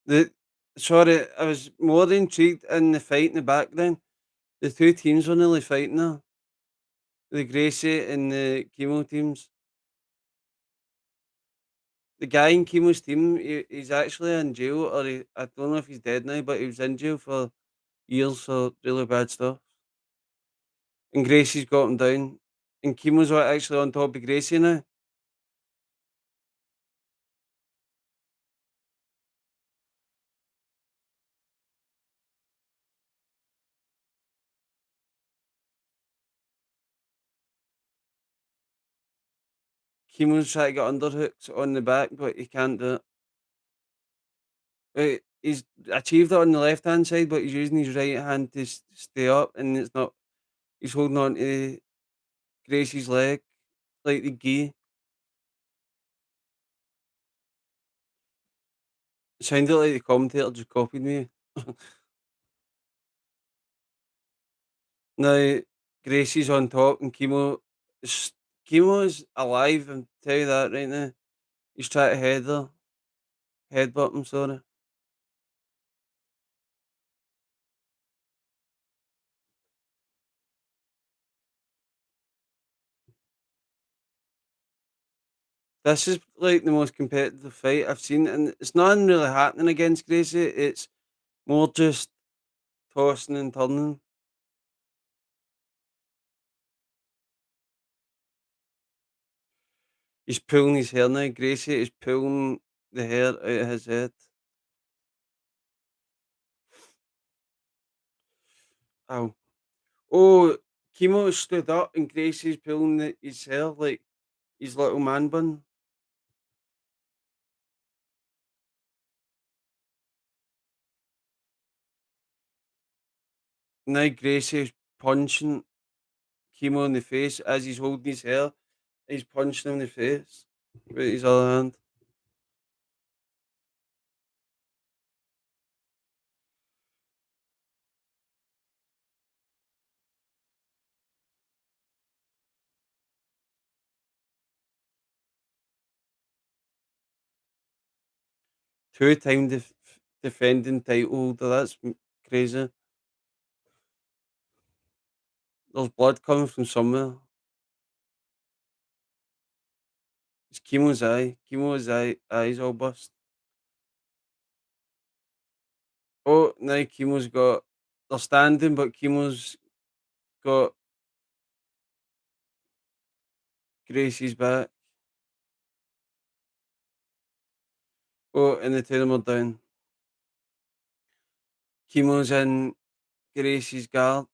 the. Sorry, I was more intrigued in the fight in the background. The two teams were nearly fighting there. The Gracie and the Chemo teams. The guy in Chemo's team, he's actually in jail, or I don't know if he's dead now, but he was in jail for years for really bad stuff. And Gracie's got him down. And Chemo's actually on top of Gracie now. Chemo's trying to get underhooks on the back, but he can't do it. Right, he's achieved it on the left hand side, but he's using his right hand to stay up, and it's not. He's holding on to Gracie's leg like the gi. It sounded like the commentator just copied me. Now Gracie's on top, and is Chemo is alive. I'm tell you that right now. He's trying to headbutt him. Sorry, this is like the most competitive fight I've seen, and it's nothing really happening against Gracie. It's more just tossing and turning. He's pulling his hair now. Gracie is pulling the hair out of his head. Ow. Oh, Chemo stood up and Gracie's pulling his hair like his little man bun. Now Gracie is punching Chemo in the face as he's holding his hair. He's punching him in the face with his other hand. Two-time defending title holder. That's crazy. There's blood coming from somewhere. It's Chemo's eye. Chemo's eyes all bust. Oh, now Chemo's got. They're standing, but Chemo's got Gracie's back. Oh, and the two of them are down. Chemo's in Gracie's guard.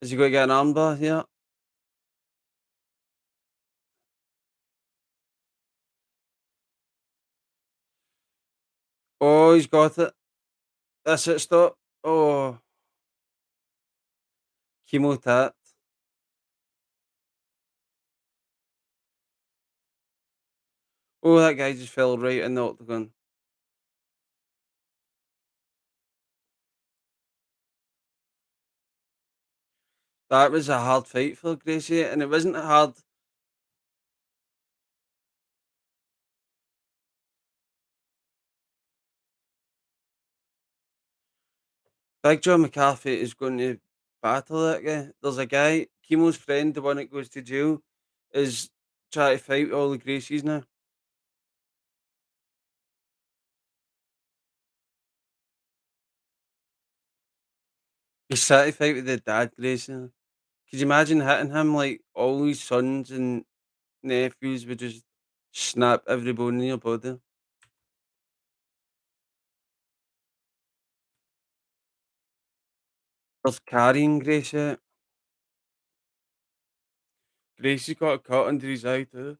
Is he going to get an armbar here? Oh, he's got it. That's it. Stop. Oh, Chemo tat. Oh, that guy just fell right in the octagon. That was a hard fight for Gracie, and it wasn't hard. Big John McCarthy is going to battle that guy. There's a guy, Chemo's friend, the one that goes to jail, is trying to fight with all the Gracies now. He's trying to fight with the dad Gracie. Could you imagine hitting him like all his sons and nephews would just snap every bone in your body? There's carrying Gracie. Gracie's got a cut under his eye too.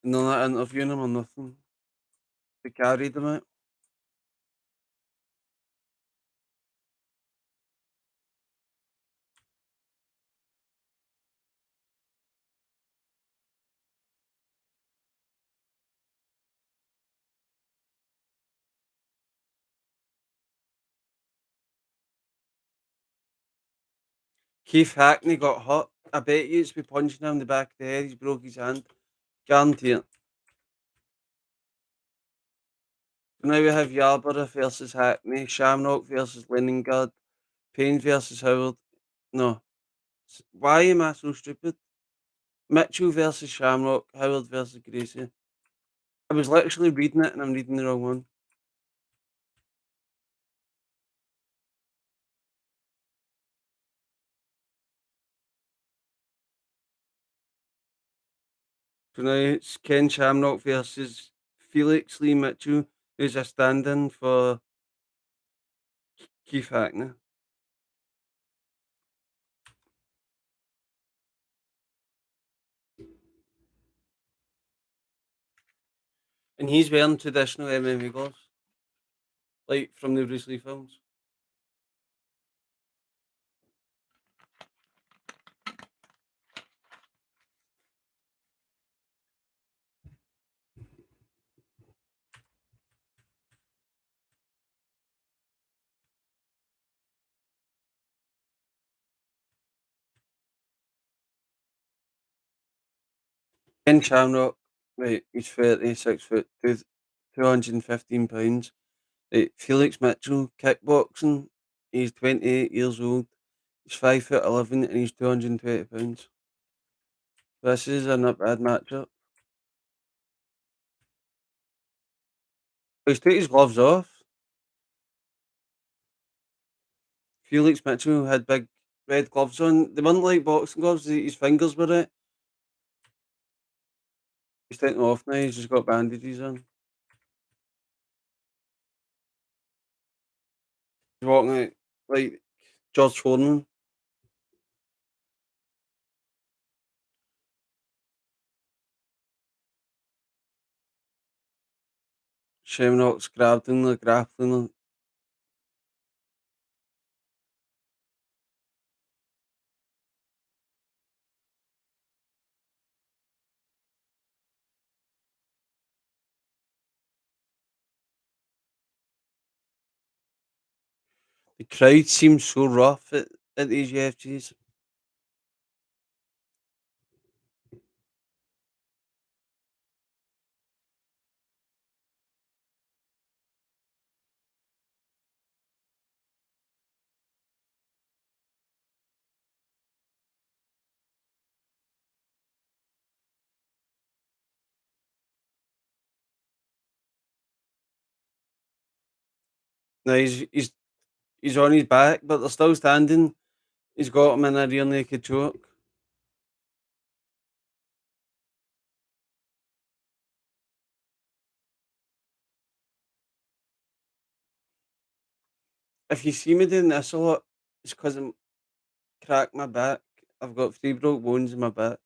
And they're not interviewing him or nothing. They carried him out. Keith Hackney got hurt. I bet you it's be punching him in the back of the head. He's broke his hand. Guarantee it. So now we have Yarborough versus Hackney, Shamrock versus Leningrad, Payne versus Howard. No. Why am I so stupid? Mitchell versus Shamrock, Howard versus Gracie. I was literally reading it and I'm reading the wrong one. So now it's Ken Shamrock versus Felix Lee Mitchell, who's a stand in for Keith Hackney. And he's wearing traditional MMA gloves, like from the Bruce Lee films. Ken Shamrock, right, he's 36 foot, 215 pounds. Right, Felix Mitchell, kickboxing, he's 28 years old. He's 5'11" and he's 220 pounds. This is a not bad matchup. He's took his gloves off. Felix Mitchell had big red gloves on. They weren't like boxing gloves, his fingers were it. He's taking them off now, he's just got bandages on. He's walking out like George Foreman. Shamrock's grabbed him, like grappling him. The crowd seems so rough at these UFCs. Now he's on his back, but they're still standing. He's got him in a rear naked choke. If you see me doing this a lot, it's because I'm cracked my back. I've got three broke bones in my back.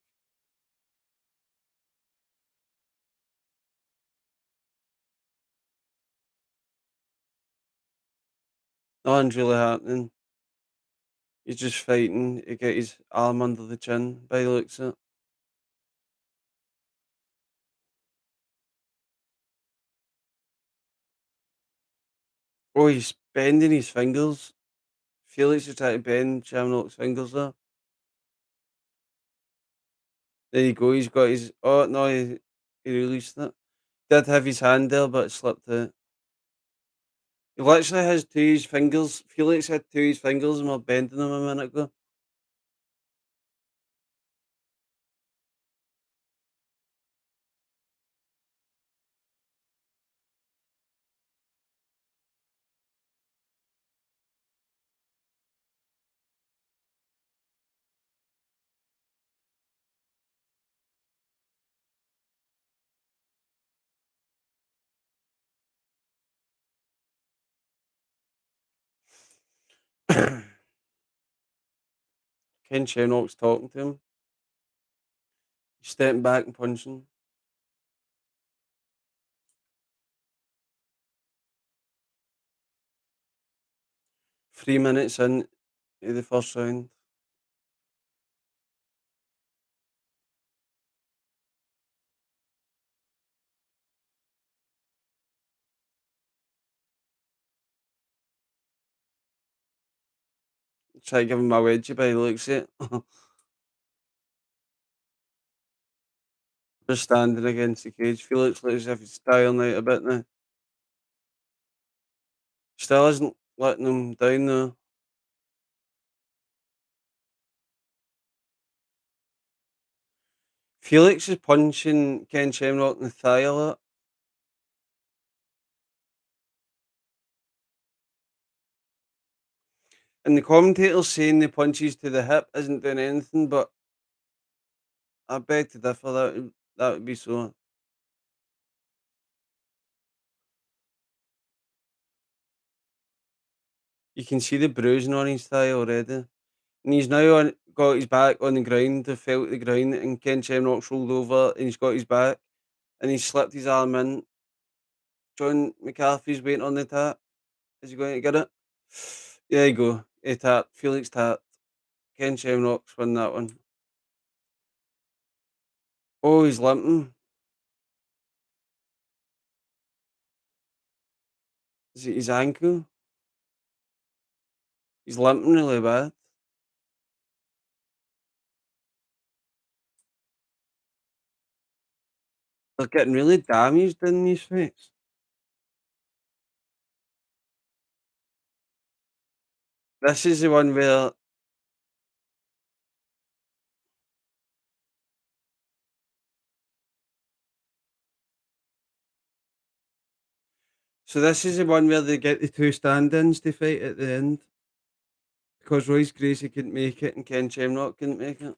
Nothing's really happening. He's just fighting to get his arm under the chin by the looks of it. Oh, he's bending his fingers. Felix is trying to bend Shamrock's fingers there. There you go. He's got his. Oh no, he released it. Did have his hand there, but it slipped out. He literally has two of his fingers. Felix had two of his fingers and we're bending them a minute ago. Ken Shamrock's talking to him. He's stepping back and punching. 3 minutes in the first round. Try to give him a wedgie by the looks of it. Just standing against the cage. Felix looks as if he's styling out a bit now. Still isn't letting him down though. Felix is punching Ken Shamrock in the thigh a lot. And the commentator's saying the punches to the hip isn't doing anything, but I beg to differ. That would be so. You can see the bruising on his thigh already. And he's now got his back on the ground, to felt the ground, and Ken Shamrock's rolled over and he's got his back and he's slipped his arm in. John McCarthy's waiting on the tap. Is he going to get it? There you go. He tapped. Felix tapped. Ken Shamrock's won that one. Oh, he's limping. Is it his ankle? He's limping really bad. They're getting really damaged in these fights. This is the one where this is the one where they get the two stand-ins to fight at the end because Royce Gracie couldn't make it and Ken Shamrock couldn't make it.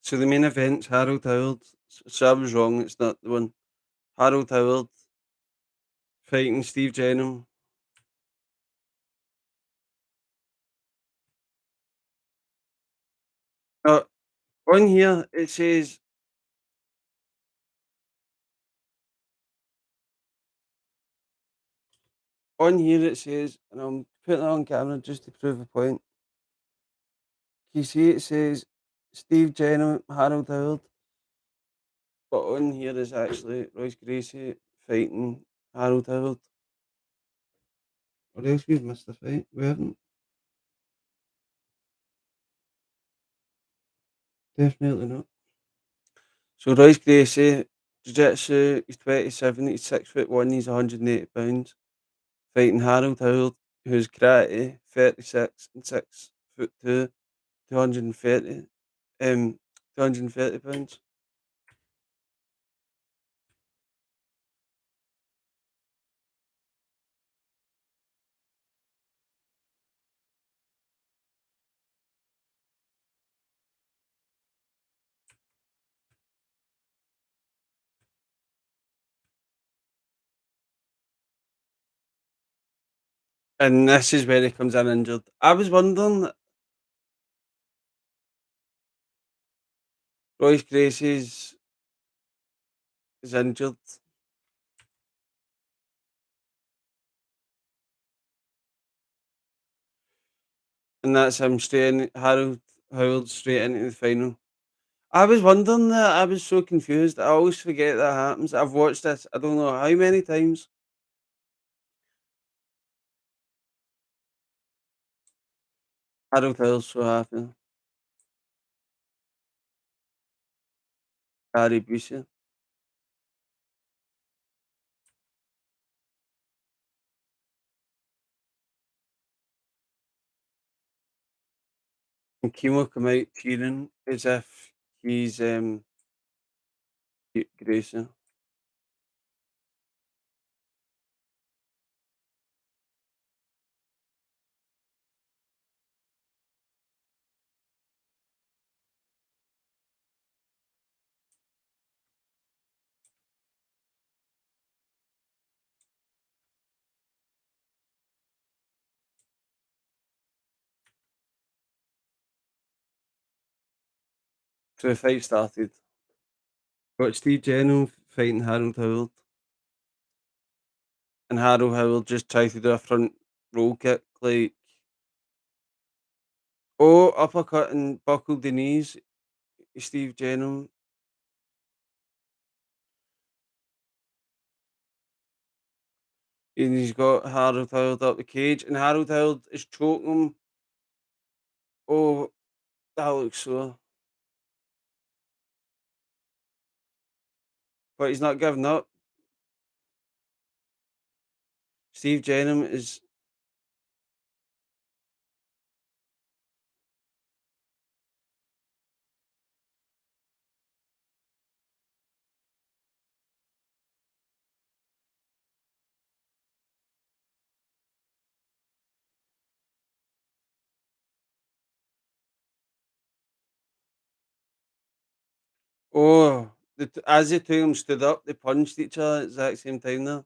So the main event's Harold Howard. So I was wrong. It's not the one. Harold Howard fighting Steve Jenham. Uh, on here it says and I'm putting it on camera just to prove a point. You see it says Steve Jenham, Harold Howard, but on here is actually Royce Gracie fighting Harold Howard. Or else we've missed the fight. We haven't. Definitely not. So Royce Gracie, Jiu-Jitsu, he's 27, he's 6'1", he's 180 pounds. Fighting Harold Howard, who's karate, 36 and 6'2", 230, 230 pounds. And this is where he comes in injured. I was wondering, Royce Gracie's is injured, and that's him Harold Howard straight into the final. I was wondering that. I was so confused. I always forget that happens. I've watched this. I don't know how many times. Harold Howard's so happy. Gary Busey and Kimo come out cheering as if he's Gracie. So the fight started. Got Steve Jennell fighting Harold Howard, and Harold Howard just tried to do a front roll kick, like uppercut and buckled the knees. Steve Jennell, and he's got Harold Howard up the cage, and Harold Howard is choking him. Oh, that looks sore, but he's not giving up. Steve Jennell is oh As the two of them stood up, they punched each other at the exact same time there.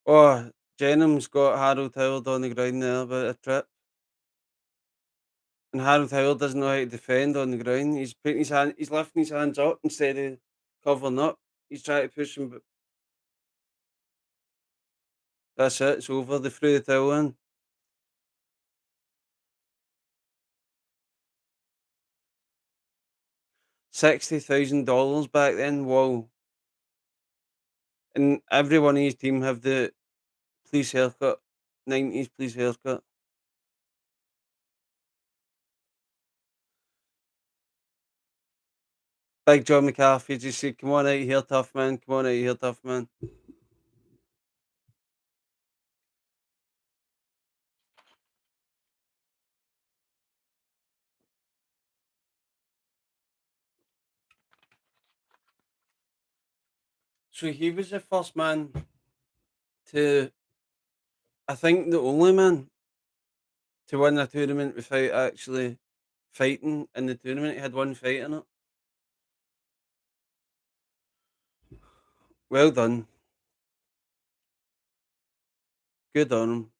Oh, Jennings got Harold Howard on the ground there about a trip, and Harold Howard doesn't know how to defend on the ground. He's lifting his hands up instead of covering up. He's trying to push him, but that's it. It's over. They threw the towel in. $60,000 back then. Whoa! And every one of his team have the police haircut, 90s police haircut. Big John McCarthy just said, "Come on out here, tough man. Come on out here, tough man." So he was the first man to, I think, the only man to win a tournament without actually fighting in the tournament. He had one fight in it. Well done. Good on him.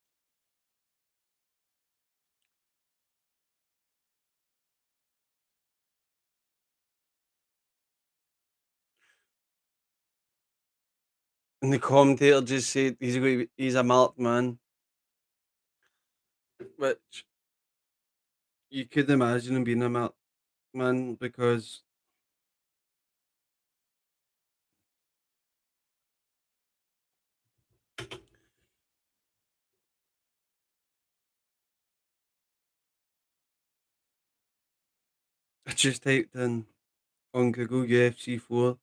And the commentator just said he's a marked man, which you could imagine him being a marked man because I just typed in on Google UFC 4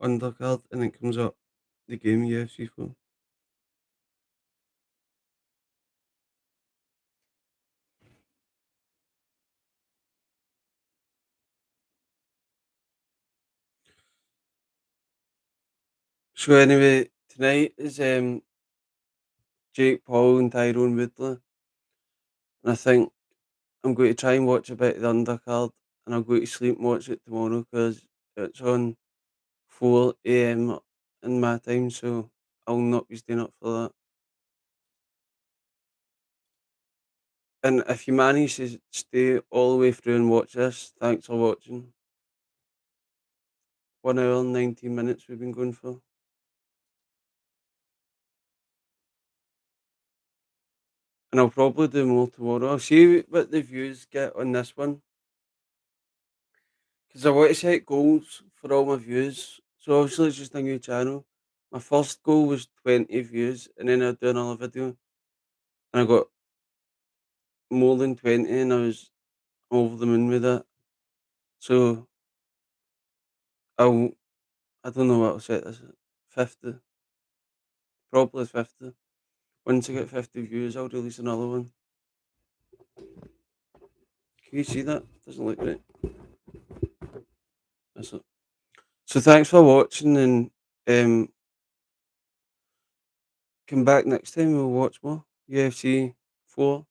undercard and it comes up the game UFC 4. So anyway, tonight is Jake Paul and Tyrone Woodley, and I think I'm going to try and watch a bit of the undercard, and I'll go to sleep and watch it tomorrow because it's on 4 a.m. in my time, so I'll not be staying up for that. And if you manage to stay all the way through and watch this, thanks for watching. 1 hour and 19 minutes we've been going for. And I'll probably do more tomorrow. I'll see what the views get on this one. Because I want to set goals for all my views. So obviously it's just a new channel. My first goal was 20 views and then I'd do another video. And I got more than 20 and I was over the moon with that. So I'll I don't know what I'll set this at. 50. Probably 50. Once I get 50 views I'll release another one. Can you see that? Doesn't look right. That's it. So thanks for watching and um come back next time we'll watch more. UFC 4,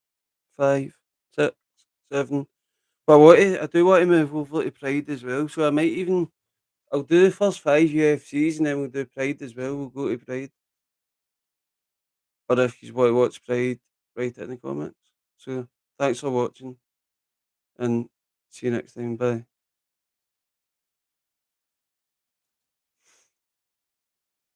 5, 6, 7. But I do want to move over to Pride as well. So I'll do the first 5 UFCs and then we'll do Pride as well. We'll go to Pride. Or if you want to watch Pride, write it in the comments. So thanks for watching and see you next time. Bye.